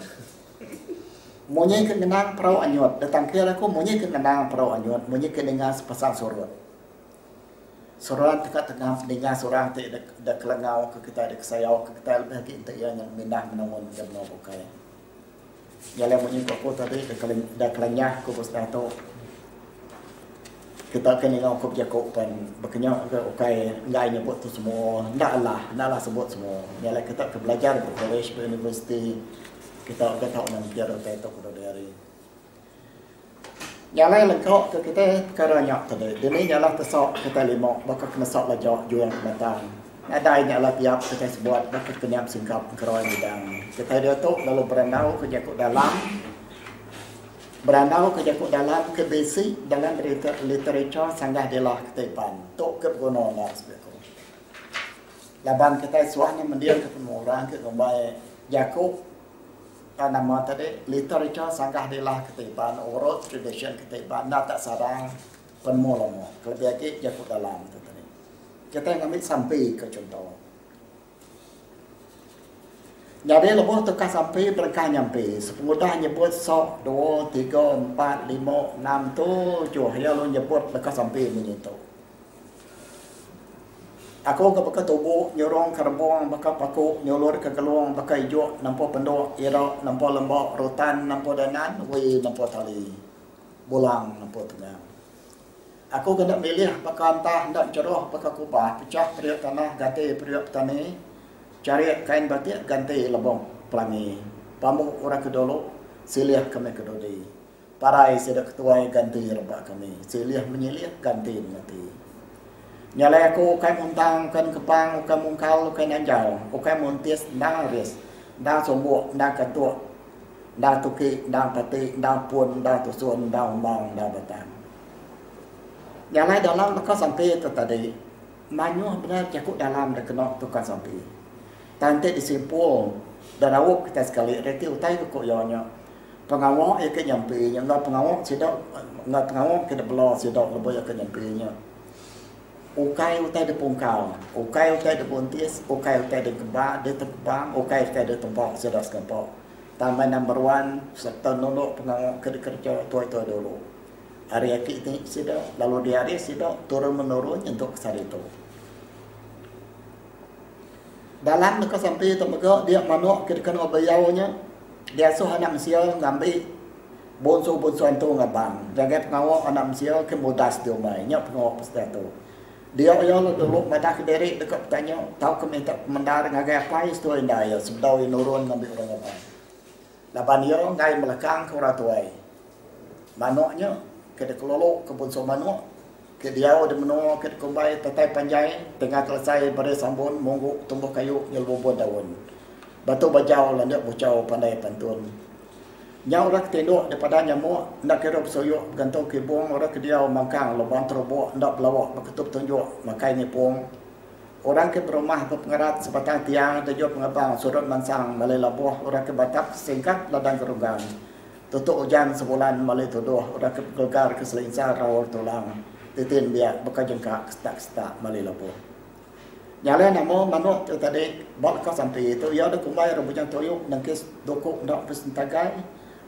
monye kenang perahu anyut datang kira aku monye kenang perahu anyut monye kenang sepasang sorot dekat tengah dengar seorang tu dah kelengau ke kita ada kesayau ke kita lebih lagi untuk yang mindah menangun jam no bukai jalan monye kau tadi dah kelengah aku bos dah tu kita kena ngau jago pan berkenyak ke ukai ngai nyebut tu semua ndaklah sebut semua jalan kita ke belajar di college di university kita tahu nak biar kita tahu dari nyala lengkap ke kita kerana tadi dini nyala tersok kita lima bakal kena sok lajak juang batang ada nyala tiap kita sebuat bakal kenyap singkap keroy bidang kita dia tu lalu berandau ke jakut dalam ke basic dalam literature sanggah delah ketipan tok ke gono lah sebeku laban kita suahnya mendiam ke orang ke gombai jakut nama tadi literature sanggah delah ketipan oral tradition ketipan nak tak sarang penmulamo kelebih lagi jakut dalam tu tadi kita ngambil sampai ke contoh jadi lebuh tukar sampai berkah nyampe sepemudah nyebut sok 2 3 4 5 6 7 ya lu nyebut berkah sampai menyentuh aku ke bekas tubuh nyorong kerbong bakal paku nyolor ke keluang bakal hijau nampak pendok irok nampak lembok rotan nampak danan wi nampak tali bolang nampak tengah aku kena milih bakal antah hendak ceroh bakal kubah pecah periuk tanah ganti periuk petani cari kain batik ganti lebong pelangi pamuk orang kedolo silih kami kedodi parai sedak ketuai ganti rebak kami silih menyilih ganti mati nyala aku kai muntang kan kepang kan mungkal kan anjau kai muntis ndang ris ndang sombo ndang katua ndang tuki ndang pati ndang pun ndang tusun ndang mong ndang batang nyala dalam maka sampai itu tadi manyu benar jakut dalam dah kena tukar sampai tante disimpul dan awak kita sekali reti utai kok yonya pengawak ke nyampe yang enggak pengawak sidak enggak pengawak ke belah sidak lebih ke nyampe nya ukai utai de pungkau ukai utai de buntis ukai utai de kebak de terbang ukai utai de tempok sidak sekempok tambah number 1 serta nolok pengawak kerja tuai-tuai dulu hari ini sidak lalu di hari sidak turun menurun untuk kesari itu dalam mereka sampai tempat dia manuk kita kena bayaunya dia suh anak Mesir ngambil bonso itu ngabang jaga pengawal anak Mesir ke mudas dia main nyok pengawal pasti tu dia yang dulu mata ke diri dekat tanya tahu ke minta mendar ngagai apa itu indah ya sebelum nurun ngambil orang apa laban dia ngai melakang ke orang tuai manuknya ke kelolo ke bonso manuk ke dia ada menua ke kumbai tetai panjai tengah selesai pada sambun monggo tumbuh kayu nyelbobon daun batu bajau landak bucau pandai pantun nyau rak tendok daripada nyamuk ndak kira soyok gantung ke bong orang ke dia mangkang lubang terobok ndak pelawak berketup tunjuk makai ni pong orang ke rumah pengerat sebatang tiang tujuh pengabang surut mansang malai labuh orang ke batak singkat ladang kerunggang tutup hujan sebulan malai tuduh orang ke gegar ke selinsar rawar tulang titin biak bekas jengkak setak malai labuh nyala namo manuk tu tadi bak kau sampai itu ya ada kumbai rambujang toyuk nangkis dokuk ndak persentagai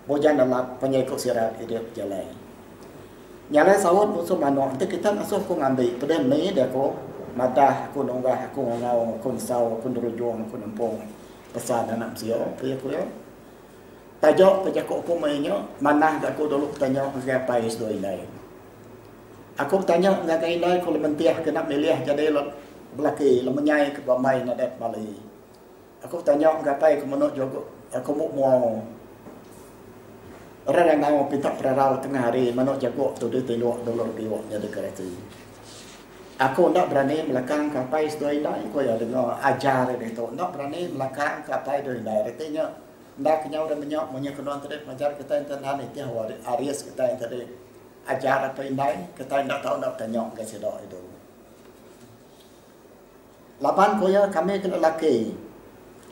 bojan dalam penyekut sirat hidup jalan nyala sawat musuh manuk nanti kita masuk aku ngambil pada ni dia aku madah aku nunggah aku ngau aku saw aku derujung aku nampung pesan anak sio punya aku ya tajok pejakok pumainya manah aku dulu tanya apa is doi lain Aku tanya ngagai lai kalau mentiah kena milih jadi belaki lemenyai ke bamai nadat Bali. Aku tanya ngapai ke menuk jogo aku mau orang yang pinta perarau tengah hari menuk jago tu dia tengok dolor diwak jadi kereta. Aku tak berani melakang kapai sedoi dai ko ya dengar ajar dia tu. Tak berani melakang kapai doi dai. Artinya ndak kenyau dan menyok punya kenuan tadi ajar kita internan itu Aries kita yang tadi ajar apa indai kita ndak tahu ndak tanyok ke sedok itu. Lapan ko ya kami kena laki.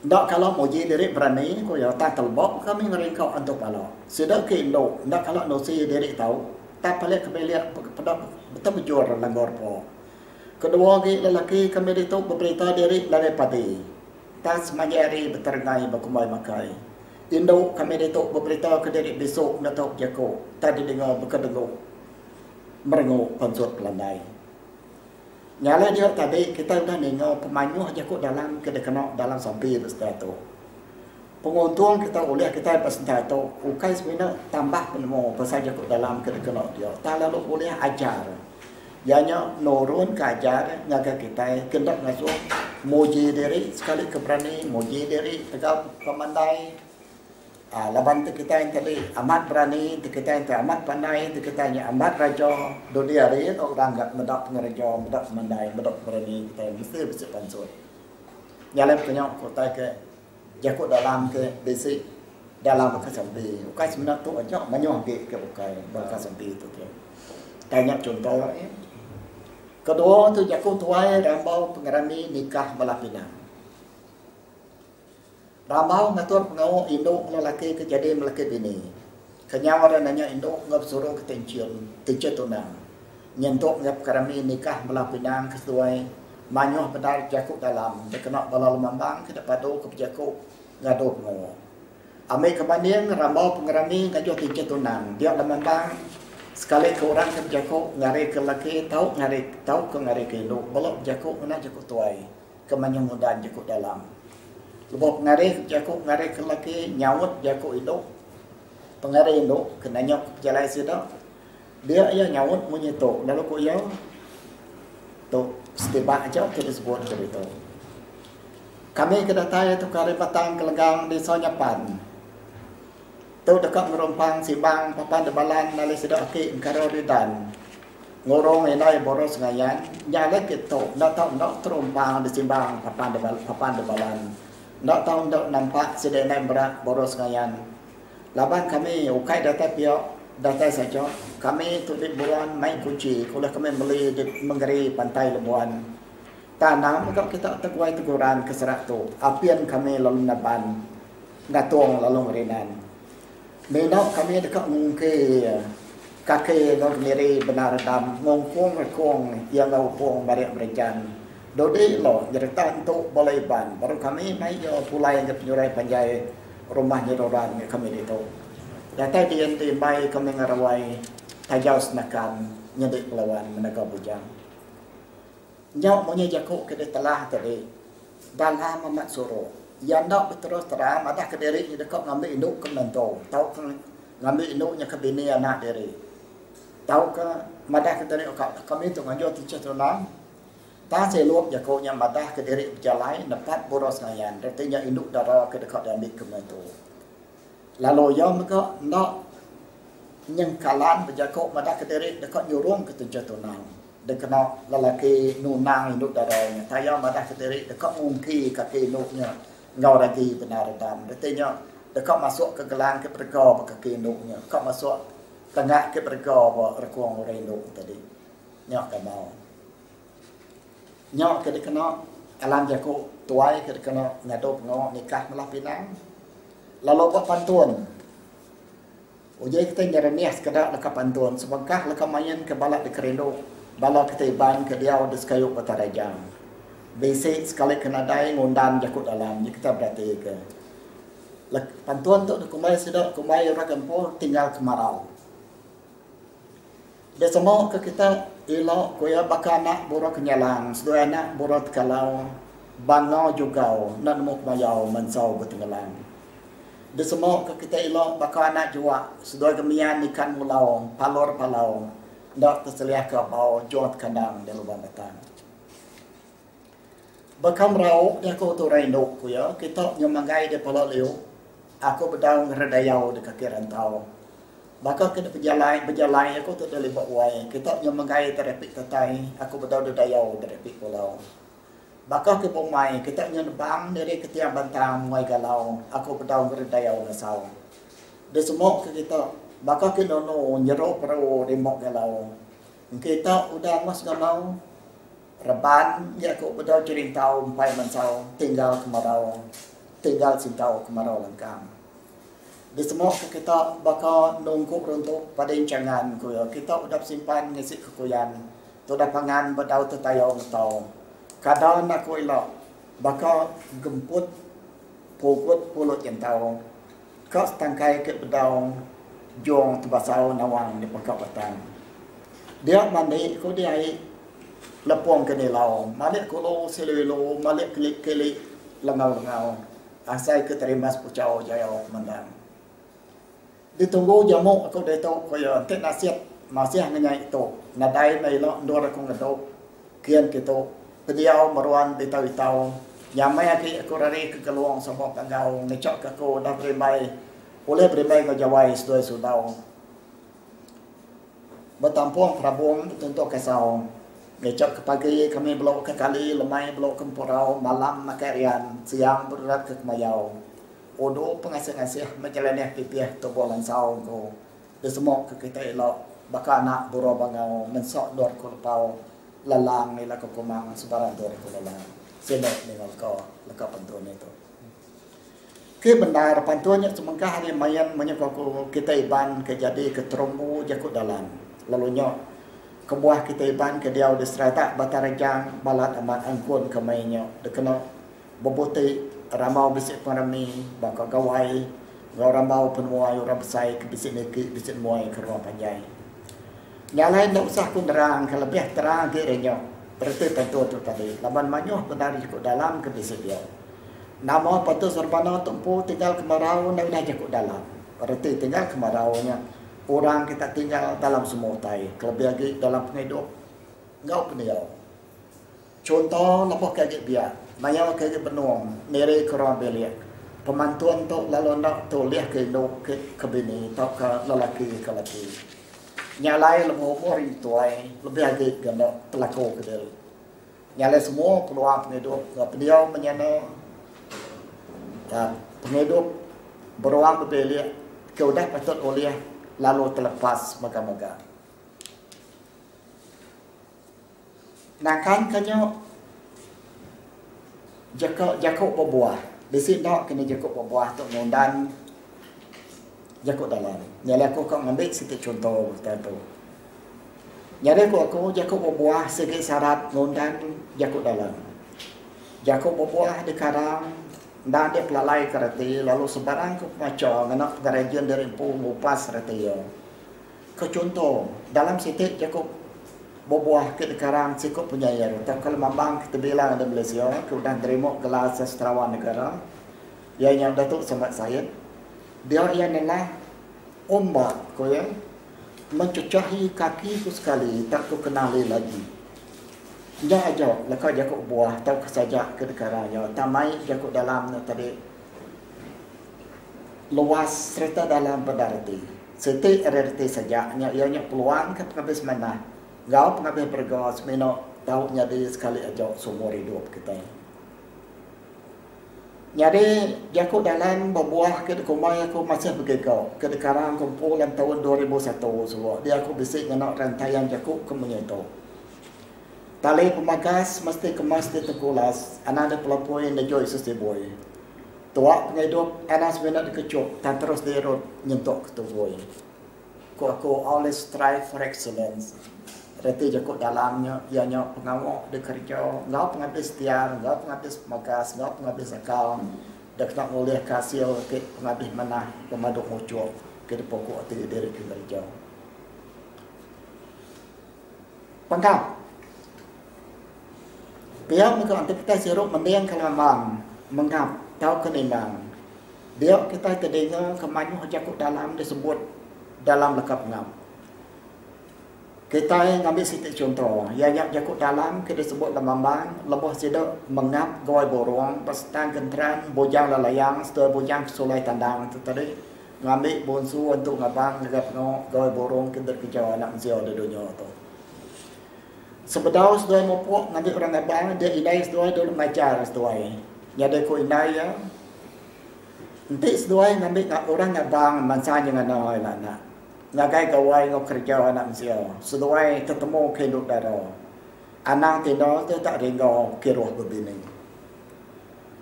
Ndak kalau mau jadi diri berani ko ya tak telbok kami ngeringkau untuk pala. Sudah ke Indo ndak kalau nosi diri tahu tak balik kembali pada betul bejor langgor po. Kedua lelaki kami itu berberita diri dari pati. Tak semajari berterengai berkumai makai. Indo kami itu berberita ke diri besok natok jako. Tadi dengar berkedengu. Merenguk pansut pelandai. Nyala dia tadi kita sudah dengar pemanyuh jako dalam kedekanok dalam sampai berstato. Penguntung kita oleh kita berstato. Ukai sebenarnya tambah penemu pasal jako dalam kedekanok dia. Tak lalu boleh ajar. Yanya nurun kajar ngaga kita kendak ngasuh muji diri sekali keberani muji diri tegak pemandai laban kita yang tadi amat berani kita yang amat pandai kita yang amat raja dunia ini orang enggak medak ngeraja medak pemandai medak berani kita mesti pansut nyalep kenyok kota ke jakut dalam ke basic dalam kesambi ukai sebenarnya tu aja manyong ke ukai berkasambi itu tu tanya contoh kedua tu jakut tuai rambau pengerami nikah belah pinang. Rambau ngatur pengau induk lelaki kejadian lelaki bini. Kenyawaran nanya induk ngap suruh ketencion tunang. Nyentuk ngap kerami nikah belah pinang kesuai manyuh pedal jakut dalam. Dekenak bala lemambang kita padu ke jakut ngadu pengau. Amai kebanding rambau pengerami ngajuh tunang. Dia lemambang sekali ke orang ke jakuk ngari ke laki tahu ke ngari ke induk belok jakuk mana jakuk tuai ke manyang mudan jakuk dalam lebok ngari ke jakuk ngari ke laki nyawut jakuk induk pengari induk kena nyok jalai sida dia ya nyawut menyetok lalu ku ya tu setibak aja kita sebut cerita kami kedatai tu kari batang kelegang di Sonyapan tu dekat merumpang simbang papan debalan nali sedak ki engkaro ridan ngorong enai boros ngayan nyale kita ndak tahu ndak terumpang di simbang papan debalan ndak tahu ndak nampak sedek nai berat boros ngayan laban kami ukai data pio data saja kami tu di buruan main kunci kalau kami beli di menggeri pantai Lebuan tanam kalau kita teguai teguran keserak tu apian kami lalu naban ngatuang lalu merinan Menok kami dekat mungkin kaki ngor miri benar dam ngongkong rekong yang ngopong bariak berjan. Dodi lo nyerita untuk boleh ban. Baru kami mai yo pulai ke penyurai panjai rumahnya orang kami itu. Data di ente mai kami ngarawai tajau senakan nyedik lawan menegak bujang. Nyok punya jakuk ke telah tadi dalam amat suruh. Yang nak berterus terang ada ke diri dekat ngambil induk ke menantu tahu ke ngambil induknya ke bini anak diri tahu ke madah ke diri kami tu ngajuh teacher tunang tak seluap jakaunya madah ke diri berjalan dapat boros ngayan artinya induk darah ke dekat ambil ke menantu lalu yang mereka nak nyengkalan berjakau madah ke diri dekat nyurung ke teacher tunang dekat lelaki nunang induk darahnya tayang madah ke diri dekat mungki kaki induknya ngau lagi benar dam artinya dekat masuk ke gelang ke perga ke kaki induknya dekat masuk tengah ke perga rekuang orang induk tadi nyok ke mau nyok ke dikena alam jakuk tuai ke dikena ngadu ngau nikah melah pinang lalu buat pantun ujai kita nyerenias kedak dekat pantun sebangkah leka main ke balak di kerinduk balak kita iban ke diau di sekayuk batarajang basic sekali kena dai ngundan jakut dalam ni kita berarti ke pantun tu kumai sudah kumai orang kampung tinggal kemarau dia semua ke kita elok koya bakal anak borok kenyalang sedua anak borok kalau bangau juga nak nemu kemayau mensau bertenggelam dia semua ke kita elok bakal anak jua sedua gemian ikan mulau palor ndak terselia ke bau jot kandang di lubang batang. Bakam rau dia ko tu rainduk ku ya, kita nyomangai de polo liu. Aku bedang redayau de kaki rantau. Baka kita berjalan aku tu dari buat kita nyomangai terepik tatai, aku bedang redayau terepik pulau. Baka ke pomai kita nyembang dari ketiak bantang muai galau, aku bedang redayau ngasau. De semua ke kita, baka ke nono nyerok pro di mok galau. Kita udah mas gamau reban ya aku bedau cerintau empai mansau tinggal kemarau langkang. Di semua kita bakal nunggu untuk pada incangan ku ya. Kita udah simpan ngisi kekuyan. Tu dah pangan bedau tetayau tau. Kadang aku elok bakal gemput pukut pulut jentau. Kau setangkai ke bedau jong tebasau nawang di pekak batang. Dia mandi ku dia lepong ke nilau, malik kulo selilo, malik kelik lengau, asai keterima sepucau jayau mandang. Ditunggu jamu aku dah tahu kaya tek nasihat masih nganyai itu, nadai mai lo ndor aku ngado, kian kita pediau meruan ditau, nyamai aku rari ke keluang sebab pangau, ngecok aku dah berimai, boleh berimai ke jawai sedoi sudau. Bertampung Prabung untuk kesau. Ngecok ke pagi kami belok ke kali, lemai belok ke Purau, malam makarian, siang berat ke Kemayau. Odo pengasih-ngasih menjalani pipih tubuh langsau ko. Di semua ke kita elok, baka anak buro bangau, mensok dor ko lepau, lalang nila ko kumang, sebarang dor ko lalang. Sinok ni ko, laka pantun itu. Ke benda pantunnya semangkah hari mayan menyebab kita iban kejadi keterumbu jakut dalam. Lalunya kebuah kita iban ke diau di serata batarajang balat amat angkun kemainya dekena bobote ramau bisik parami baka gawai gau ramau penuai orang besai ke bisik neki bisik muai ke ruang panjai nyalai nak usah ku nerang ke lebih terang ke renyo berarti tentu tu tadi laban manyoh benar ikut dalam ke bisik dia nama patu serbana tempu tinggal kemarau nak dah jakut dalam berarti tinggal kemaraunya orang kita tinggal dalam semua tai, terlebih lagi dalam penghidup, ngau peniau. Contoh, lapor kaget biar, mayau kaget benuang, nere korang belia. Pemantuan tu lalu nak tu lihat ke induk ke bini, tak ke lelaki ke lelaki. Nyalai lebih umur itu lebih lagi ganda pelaku ke dia. Nyalai semua peluang penghidup, peniau menyana, penghidup beruang bebelia, kau dah patut oleh lalu terlepas maga-maga. Nakan kanyo jakuk berbuah. Di sini kena jakuk berbuah tu ngundan jakuk dalam. Nyala aku kau ambil sikit contoh tu. Nyala aku jakuk berbuah sikit syarat ngundan jakuk dalam. Jakuk berbuah di karang dan dia pelalai kereta lalu sebarang ke macam anak garajian dari pun ngupas kereta ya. Kecontoh dalam sitik jakub berbuah ke karang sikut punya ya. Tak kalau mambang kita bilang ada Malaysia kemudian terima gelar sastrawan negara. Ya yang Datuk Samad Syed dia ialah ombak ko ya mencucahi kaki ku sekali tak ku kenali lagi. Dia aja laka jakuk buah tau kesajak ke dekaranya tamai jakuk dalam tadi luas serta dalam berarti setiap arti sajaknya ianya peluang ke penghabis mana gau penghabis bergawas mino tahu nyadi sekali aja seumur hidup kita nyadi jakuk dalam berbuah ke dekumai aku masih begegau ke dekarang kumpulan tahun 2001 semua dia aku bisik nak rantaian jakuk kemunya itu. Tali pemagas mesti kemas di tekulas, anak ada pelapoin di joy sestiboy. Tua penghidup anak sebenarnya dikecup, dan terus dirut nyentuk ketuboy. Aku always strive for excellence. Reti jakut dalamnya, ianya pengawak di kerja, ngau penghabis tiar, ngau penghabis pemagas, ngau penghabis akal. Dak nak boleh kasih ke penghabis mana pemaduk mucup ke pokok diri kerja. Pengkap. Pihak mereka aktivitas sirup mendiang kelamang mengap tahu kenimang. Dia kita terdengar kemanyuh jakut dalam disebut dalam lekap ngam. Kita ngambil sitik contoh, yang jakut dalam kita sebut lemambang, lebuh sidak mengap gawai borong, pastan kentran, bojang lalayang, setelah bojang kesulai tandang, tadi ngambil bonsu untuk ngabang, ngagap no gawai borong, kita kerja anak zio di dunia tu. Sebedau setelah mopok ngambil orang ngabang, dia inai setelah dulu macar setelah, nyada ko inai ya, nanti setelah ngambil orang ngabang, mansa jangan naik nak. Ngagai kawai ngok kerja anak siao, sesuai ketemu keduk daro. Anak tino tu tak ringo kiruh berbini.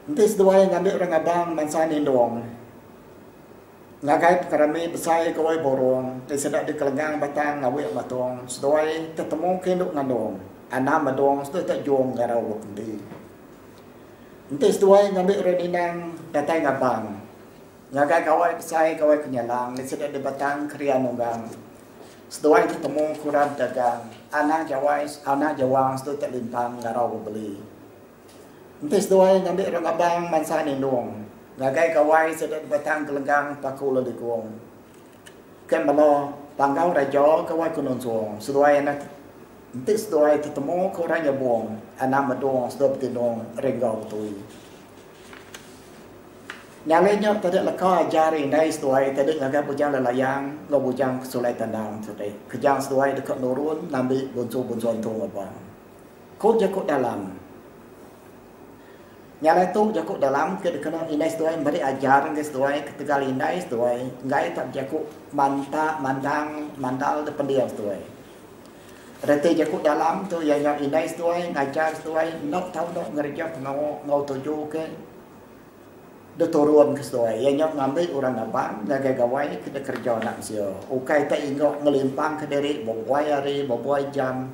Nanti sesuai ngambil orang abang mansa nindong. Ngagai kerami besar kawai borong, di sedak di kelengang batang ngawik matong. Sesuai ketemu keduk ngandong. Anak madong sesuai tak juang garau berbini. Nanti sesuai ngambil orang inang datang abang. Ngagai kawai pesai kawai kenyalang, di sedak di batang krian nunggang. Setuai ketemu kurang dagang, anak jawang setu tak limpang ngarau beli. Nanti setuai ngambil orang abang mansa nindung. Ngagai kawai sedak di batang kelenggang paku ledikung. Ken malo panggau raja kawai kunun suong. Setuai anak nanti setuai ketemu kurang jabung, anak medong setu betindung renggau tui. Nyalanya tadi lekau ajari nai setuai tadi ngagai bujang lalayang lo bujang kesulai tandang tadi kejang setuai dekat nurun nambi bunsu antung abang. Kau jakut dalam. Nyalai tu jakut dalam kena inai setuai beri ajar ngai setuai ketika inai setuai ngai tak jakut mandal depan dia setuai. Reti jakut dalam tu yang inai setuai ngajar setuai nak tahu nak ngerja ngau tuju ke dia turun ke situ. Ia nyok ngambil orang abang, ngagai gawai kita kerja nak sio. Ukai tak ingok ngelimpang ke diri, bawa hari, bawa jam,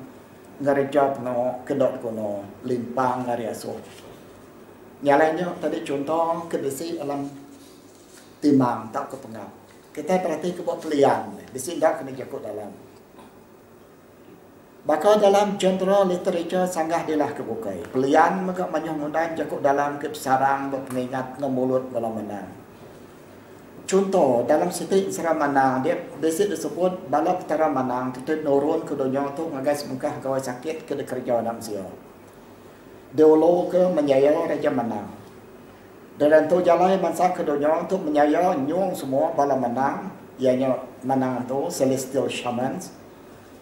ngerja no kedok kono, limpang hari asuh. Nyalanya tadi contoh kedisi alam timang tak ke pengap. Kita perhati ke buat pelian, di sini dah kena jakut dalam. Maka dalam genre literature sanggah dilah kebukai. Pelian maka manyong undang jakut dalam ke sarang berpengingat ngemulut dalam menang. Contoh dalam sitik seram manang dia basic disebut bala petara manang tetap nurun ke dunia tu ngagai semengkah gawai sakit ke kerja nam sio. Deolo ke menyayau raja manang. Dan tu jalan mansa ke dunia tu menyayau nyung semua bala manang, ianya manang tu celestial shamans.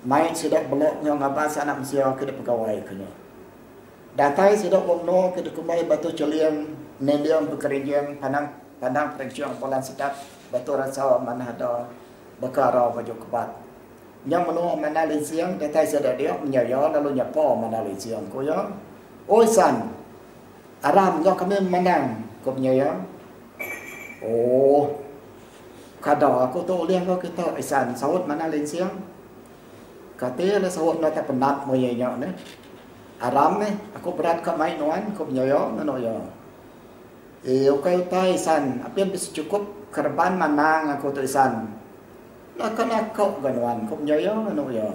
Main sidak belok yang ngabas anak manusia ke pegawai kena. Datai sidak wongno ke kumai batu celian neliam bekerjaan pandang periksa polan sedap batu rasa mana ada bekara baju kebat. Yang menua mana lisiang datai sidak dia menyaya lalu nyapa mana lisiang ko ya. Oi san. Aram ngok kami menang ko menyaya. Oh. Kada aku tu liang ko kita isan saud mana lisiang. Katanya sawat nak penat moye nyak ne. Aram ne, aku berat kat mai nuan, aku menyoyo ngono ya. Okay tai san, apian bisa cukup kerban manang aku tu isan. Nak kau ganuan, aku menyoyo ngono ya.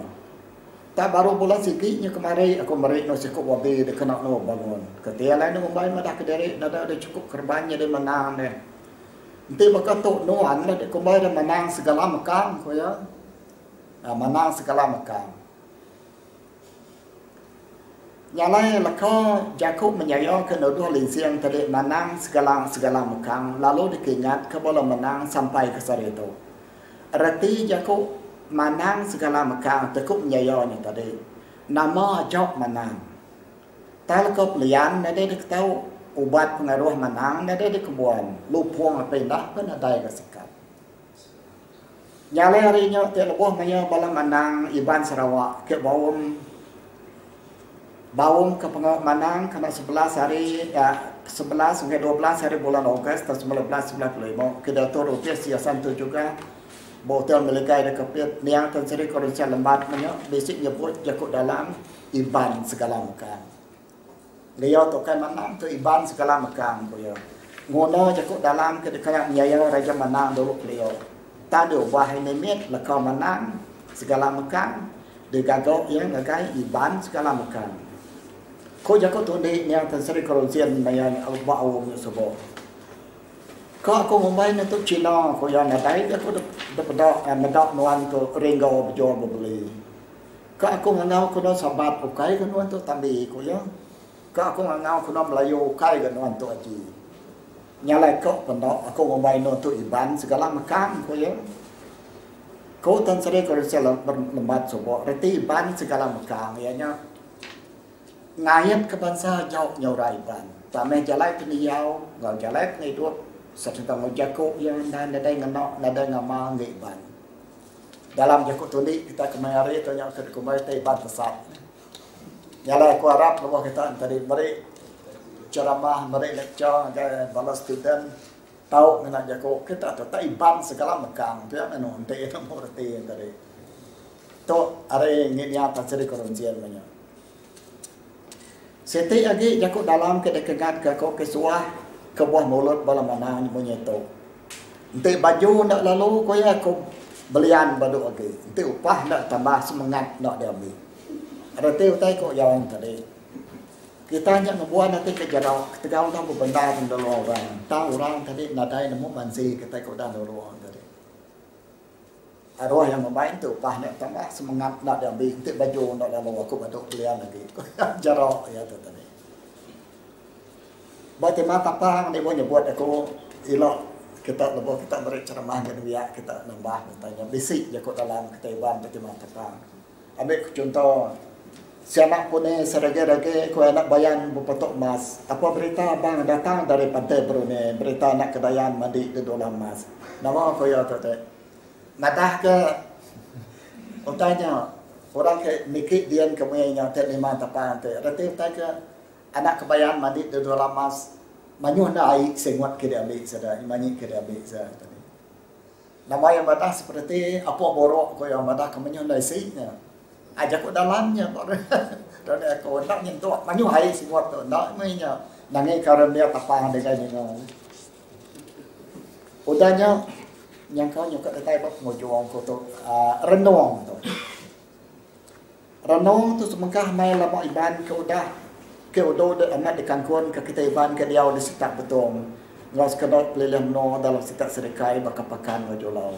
Tak baru bulan sikitnya kemarin aku mari no cukup wabi de kena no bangun. Katanya lain no mai madah ke derek ada cukup kerbannya de manang ne. Nanti bakal tu nuan le de kumai de manang segala makam ko ya. Menang segala makam. Nyalai lako Jakub menyayau ke dua linsiang tadi menang segala makam lalu dikingat ke bola menang sampai ke sore itu. Arti Jakub menang segala makam tekuk menyayaunya tadi. Nama Jok menang. Tak lako pelian nade diketahu ubat pengaruh menang nade dikebuan lupuang apa indah pun ada yang kesikat. Nyalai harinya tiap lebuh maya bala manang Iban Sarawak ke bawum ke pengawal manang kena 11 hari 11 hingga 12 hari bulan Ogos tahun 1995 ke Datuk Rupiah siasan tu juga botel melegai dekat pit niang Tan Sri Korusia lembat manya basic nyebut jakut dalam Iban segala makan. Liau tokai manang tu Iban segala makan ko yo. Ngono jakut dalam ke dekat nyaya raja manang dulu liau. Tak ada wahai nemit lekau menang segala makan digagok yang ngagai Iban segala makan. Ko jakut tu ni yang Tan Sri Korusia mayan au sebab. Ko aku ngomai na tu Cina ko yang natai aku dapat medak nuan tu ringgau berjual beli. Ka aku ngau kuno sabat ukai kuno tu tambi ku ya. Ka aku ngau kuno Melayu ukai kuno tu aji. Nyalai kau pendok aku ngombai no tu iban segala macam ku ya. Kau tan sere ko sela berlembat sobo. Reti iban segala macam ya nya. Ngayat ke bangsa jauh nyaurai iban. Tame jalai peniyau, ngau jalai peniduk serta jago yang nada ngenok nada ngama ngiban. Dalam jago tuli kita kemari tu yang kemari iban besar. Nyala aku harap bahwa kita tadi mari ceramah, mari lecture ke bala student tahu mengenai jago kita tu tak iban segala macam tu yang menun te itu mengerti tadi. Tu are nginya pasir korunjian banyak. Seti lagi jago dalam kedekat ke kau kesuah ke buah mulut bala mana punya tu. Ente baju nak lalu ko ya aku belian badu lagi. Ente upah nak tambah semangat nak dia ambil. Ada tu tai ko yang tadi. Kita hanya ngebuat nanti kejarau ketegau tahu benda dalam orang. Tahu orang tadi nadai nemu mansi kita ko dalam orang tadi. Arwah yang membaik tu upah nak tambah semangat nak dia ambil. Ente baju nak lalu aku badu belian lagi. Jarau ya tu tadi. Baca mata pang dia punya buat aku elok kita lebih kita beri ceramah dan biak kita nambah tanya basic je kok dalam ketaiban baca mata pang. Ambil contoh siapa pun serage-rage ko anak bayan berpetok emas. Apa berita abang datang dari Pantai Brunei, berita anak kedayan mandi di dalam emas. Nama ko ya tu. Madah ke utanya orang ke nikit dian kemudian yang terlima tapang tu. Reti utanya anak kebayan mandi di dalam mas manyuh na aik senguat ke dia ambil sada imani ke dia ambil sada tadi nama yang batas seperti apa borok ko yang batas kemenyuh na isinya ajak ko dalamnya dan aku nak nyentuh manyuh aik senguat tu nak mainnya nangai karena dia tapang dengan ini udahnya yang kau nyukat detai bab ngojong ko tu renong tu renong tu semengkah mai lama iban ke udah ke udah amat dikangkun ke kita iban ke dia di setak betung ngas kedok pelilih no dalam setak serikai bakapakan wajolau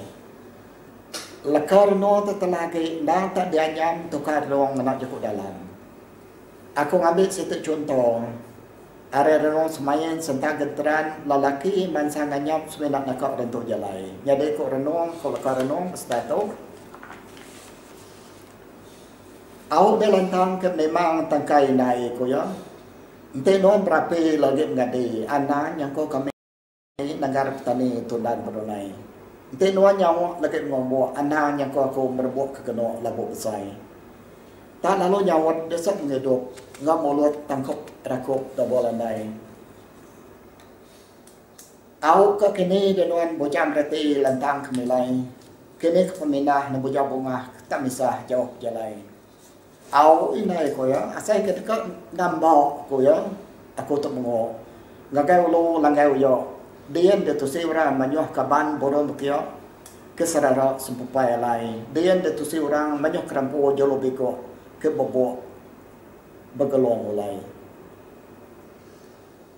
lekar no tetelagi dan tak dianyam tukar ruang nak jukuk dalam aku ngambil situ contoh are renong semayan sentang genteran lalaki mansang nganyam semenak nakak rentuk jalai jadi ko renong ko lekar renong stato Au belantang ke memang tangkai naik ko ya. Ente non berapi lagi ngadi anak yang ko kami negara petani tundan Brunei. Ente non yang lagi ngomong anak yang ko aku merebut ke kena labu besar. Tak lalu nyawat desok ngedup ngam mulut tangkap rakuk double andai. Au ke kini denuan bojam reti lantang kemilai. Kini kepeminah na bojam bunga tak misah jauh jalai. Au inai ko ya asai ketika nambau ko ya aku tu mengo ngagai lo langai yo dien de tu orang manyuh kaban borom kyo ke sarara sumpupai lai dien de tu orang manyuh krampo jolo beko ke bobo begelong ulai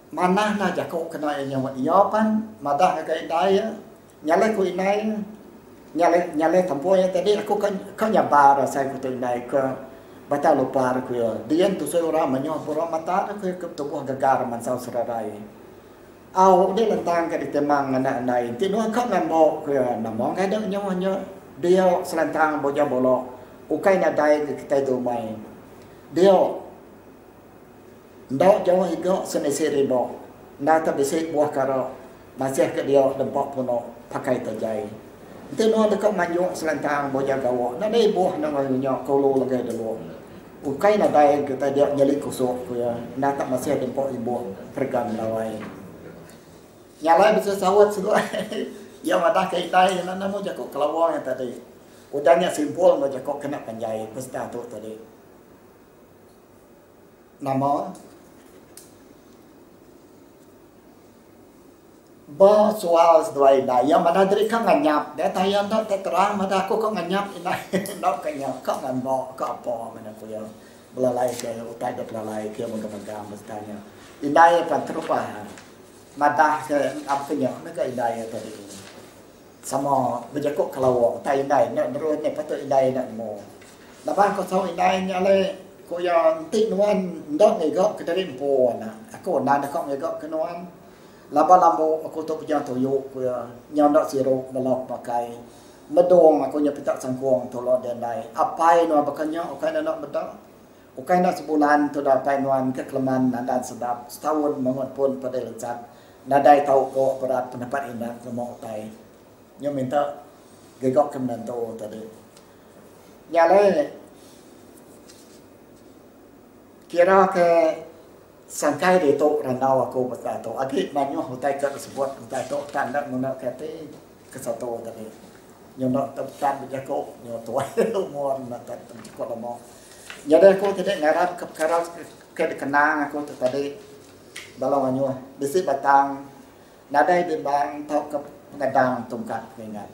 mana na jako kena yang yo pan madah ngagai dai nyale ko inai nyale tampo ya tadi aku kan nyabar asai ko tu inai ke bata lupa aku ya. Dia tu seorang menyoh pura mata aku ke tubuh gagar mansau serarai. Au dia lentang ke ditemang anak nai. Tino kau ngambok aku ya. Namong kadang nyohnya dia selentang boja bolok. Ukai nadai ke kita itu main. Dia ndak jauh higo senesiri bo. Ndak tak bisa buah karo. Masih ke dia dempok puno pakai terjai. Tino dekat manjuk selentang boja gawo. Nadai buah nang nyok kolo lagi dulu. Ukai na dai kita dia nyali kusuk ku ya nata masih ada pok ibu pergam lawai nyalai bisa sawat sudah ya madah kai dai na namo jakok kelawang yang tadi udahnya simpul mo jakok kena panjai pesta tu tadi nama ba soal sedai dai yang madah dari kan nganyap dia tayang dak terang madah aku kok nganyap inai nak nganyap kok ngambok kok apa mana ku ya belalai ke utai dak belalai ke menggam mestanya inai pan terupa madah ke apanya mereka inai tadi sama berjakok kalau tai inai nak terus ni patut inai nak mo Laban ko sa inay nyale ko yang tinuan ndok ngego kedarim po na. Ako na ko ngego kenuan. Laban lambo aku to pejang to yo ko nyam dak siro melok pakai. Medong aku nyapitak sangkuang to lo den dai. Apai no bakanya okai na nak bedak. Okai na sebulan to dapai nuan kekleman nandan sedap. Setahun mengot pun pada lezat. Nadai tahu ko berat pendapat indah lemok tai. Nyo minta gegok kemenan to tadi. Nyale kira ke sangkai di to randau aku bertato agi banyak hutai ke sebut hutai to tanda muna kate ke satu tadi nyono tepat berjako nyono tua umur nak kok lama jadi aku tidak ngarap ke perkara ke dikenang aku tadi balang anyo besi batang nadai di bang tau ke pengadang tungkat ingat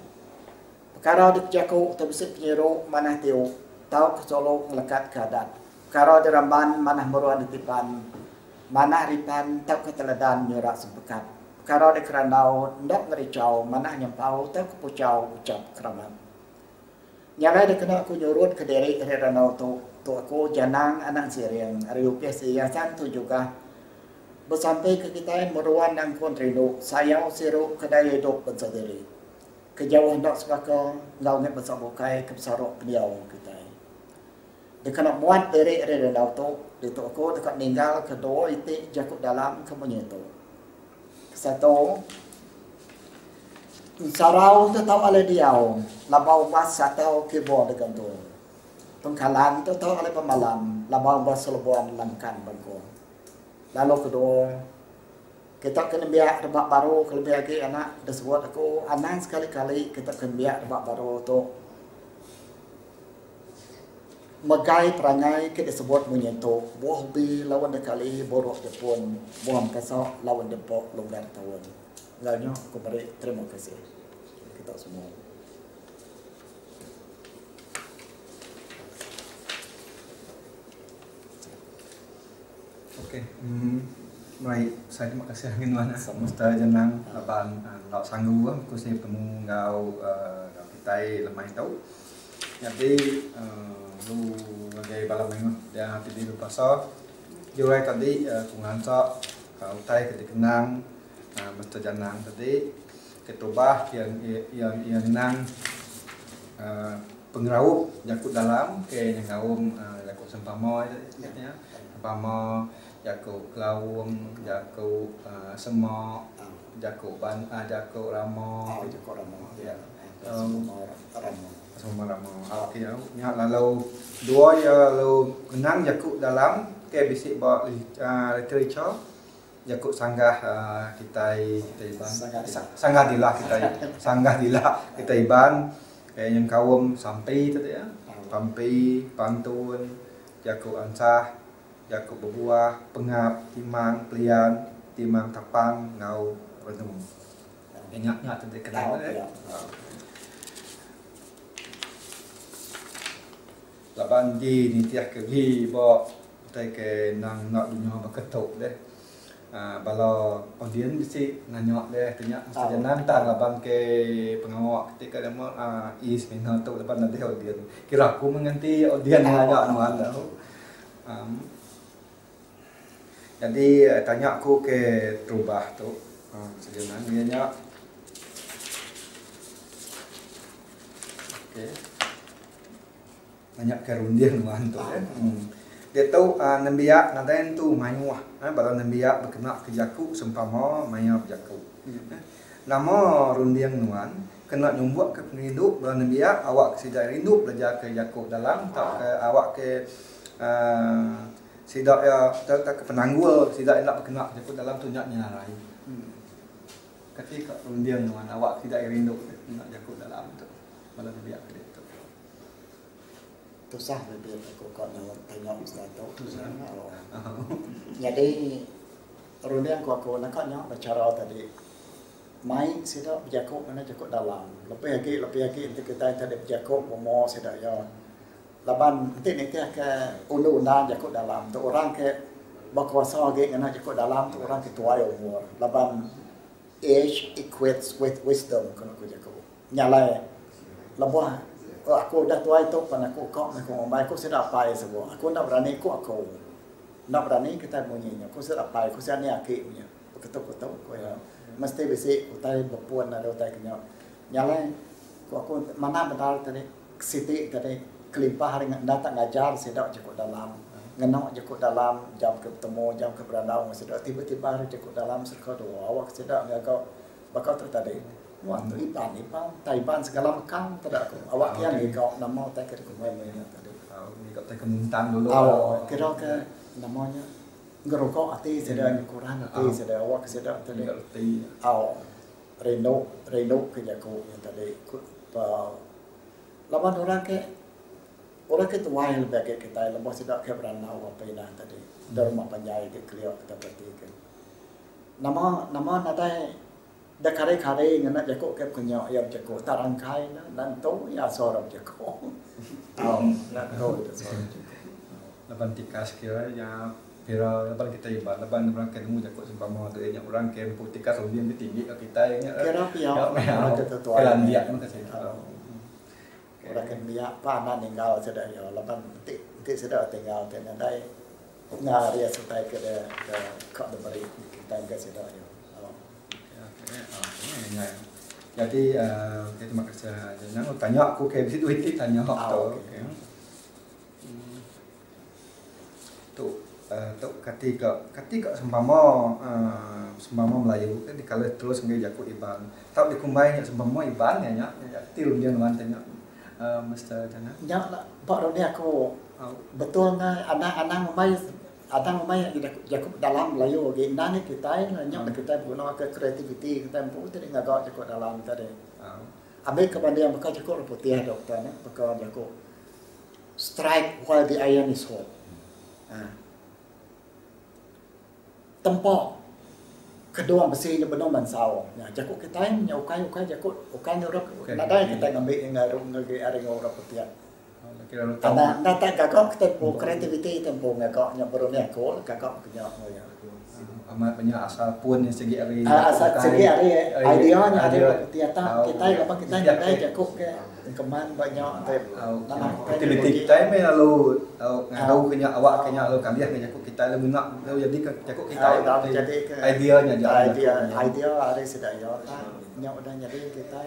perkara di jako tu besi penyeru mana tiu tau ke solo ngelekat keadaan perkara di ramban mana meruan ditipan mana ripan tau ke teledan nyorak sebekat perkara di kerandau ndak ngericau mana nyampau tau ke pucau ucap keramat nyalai di kena aku nyurut ke diri ranau tu aku janang anak siriang ariu piasi yasan tu juga bersampai ke kita yang meruan dan kontrinu sayau siru kedai hidup bersendiri kejauhan dak suka ke ngau nget besar bukai ke besarok beliau kita dia kena muat dari ranau tu di tu aku dekat ninggal kedua itu jakut dalam ke menyentuh satu sarau tu tahu oleh diau labau bas atau keyboard dekat tu pengkalan tu tahu oleh pemalam labau bas selebuan langkan bangku lalu kedua kita kena biak rebak baru kelebih lagi anak dah sebut aku anak sekali-kali kita kena biak rebak baru tu megai perangai kita sebut menyentuh buah bi lawan dekali borok Jepun buang kasok lawan depok longgar tahun enggaknya aku beri terima kasih kita semua. Okey, baik, saya terima kasih angin mana semesta jenang abang nak sanggup aku saya bertemu ngau kita lemai tahu. Jadi lu bagai balam minggu dia tadi lupa so jurai tadi kungan so utai ketika kenang mesti janang tadi ketubah yang nang pengerau jakut dalam ke yang gaum jakut sempamo ya sempamo jakut kelawung jakut semok jakut ban jakut ramo ya semua ramo okey ya lalu dua ya lalu kenang jakut dalam ke bisik bawa literature jakut sanggah kita iban sanggah dilah kita iban kayak yang kawum sampai tadi ya sampai pantun jakut ansah jakut berbuah pengap timang pelian timang tapang ngau bertemu ingatnya tadi kenal laban ji ni tiak ke gi bo tai ke nang nak dunia berketuk deh balo audien bisi nanyok deh tanya mesti nantar laban ke pengawak ketika demo is minat tu laban nanti audien kira aku mengganti audien nanyok nuan dah jadi tanya aku ke terubah tu sejenak dia nyak okey banyak kerundian nuan tu dia tahu nembiak nanti tu mayuah kalau nembiak berkena ke jaku sempama maya jaku nama rundiang nuan kena nyumbuk ke penghidup kalau nembiak awak sidak rindu belajar ke jaku dalam tak ke awak ke sidak ya tak ke penanggul sidak nak berkena jaku dalam tu nyak nyarai ketika rundiang nuan awak sidak rindu nak jaku dalam tu kalau nembiak ke tu susah lebih aku kau nak tanya ustaz tu jadi rundiang aku nak nyak bicara tadi mai sidak berjakuk mana jakuk dalam lebih lagi untuk kita tadi berjakuk momo sidak ya laban nanti ke undang-undang jakuk dalam tu orang ke berkuasa lagi ngana jakuk dalam tu orang ketua umur laban age equates with wisdom kalau aku jakuk nyalai lebih aku dah tua itu pan aku kok aku sudah apa semua. Aku nak berani aku. Nak berani kita bunyinya. Aku sudah apa, aku sudah ni aki punya. Ketuk-ketuk aku ya. Mesti bisik utai berpuan ada utai kenyo. Nyala aku mana betul tadi siti tadi kelimpah hari datang ngajar sedak cukup dalam. Ngenok cukup dalam jam ketemu jam keberadaan sedak tiba-tiba hari cukup dalam serka dua awak sedak ngagau bakal tu tadi. Waktu iban, Taiban segala macam tidak aku. Awak kian ni kau nama tak kira kumai tadi. Ni kau tak kemuntang dulu. Kira ke namanya ngerokok hati sedang Quran hati sedang awak sedang tadi. Reno kerja aku yang tadi. Lawan orang ke tuai lebih kita lepas sedang ke beranau apa ini tadi. Dharma panjai ke keliau kita berarti. Nama nadai dah kare ngana jako ke kunyo ya jako tarangkai nan to ya sorok jako nan to itu sorok laban tikas kira ya kira laban kita iban laban orang ketemu jako sembama tu nya orang ke tikas lebih tinggi ke kita nya kira pia orang ketua kelandia maka saya orang kan dia panan tinggal sudah ya laban tik sudah tinggal dan dai ngari sutai ke kau beri kita ke sudah ya. Jadi terima kasih. Jangan tanya aku ke situ itu tanya tu ketika sembama Melayu kan dikala terus ngai jaku iban. Tau dikumbai sembama iban nya til dia nuan tanya Mr. Jana. Ya pak ni aku betul na anak mai adang mai jakup dalam Melayu ge nani kita nyok kita guna ke kreativiti kita pun tadi ngagak jakup dalam tadi. Ambil kepada yang bekas jakup putih doktor ni bekas jakup strike while the iron is hot. Tempok kedua besi ni benar bansau. Ya jakup kita ni ukai jakup ukai ni orang nadai kita ngambil ngarung ngage aring orang putih. Karena data gagak tempo kreativiti tempo gagak nya baru ni aku gagak punya amat banyak asal pun yang segi hari idea nya ada tiata kita apa kita ada jakup ke keman banyak utility kita me lalu ngau kenya awak kenya lalu kalian jakup kita lalu nak lalu jadi jakup kita jadi idea ada sedaya nya udah jadi kita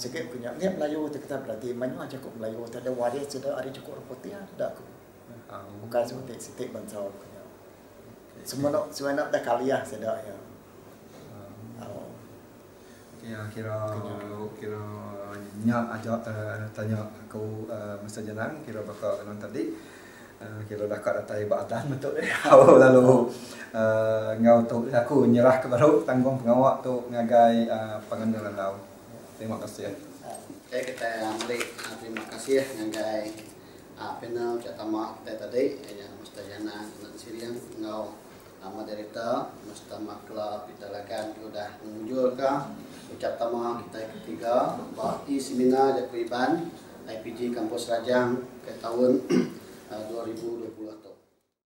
sikit punya ni Melayu kita berarti banyak cukup Melayu tak ada waris sudah ada cukup putih ada aku bukan seperti sitik bansau punya semua nak dah kaliah sudah ya kira nyak aja tanya aku Mr. Janang kira bakal non tadi kira dah kat datai badan betul lalu ngau tu aku nyerah ke baru tanggung pengawak tu ngagai pengendalian laut. Terima kasih. Oke, kita ambil terima kasih ngagai panel catama kita tadi ya Mr. Jana dan Sirian ngau moderator Mr. Makla pitalakan sudah menunjuk ke ucap tama kita ketiga bakti seminar Jakuiban IPG Kampus Rajang ke tahun 2020.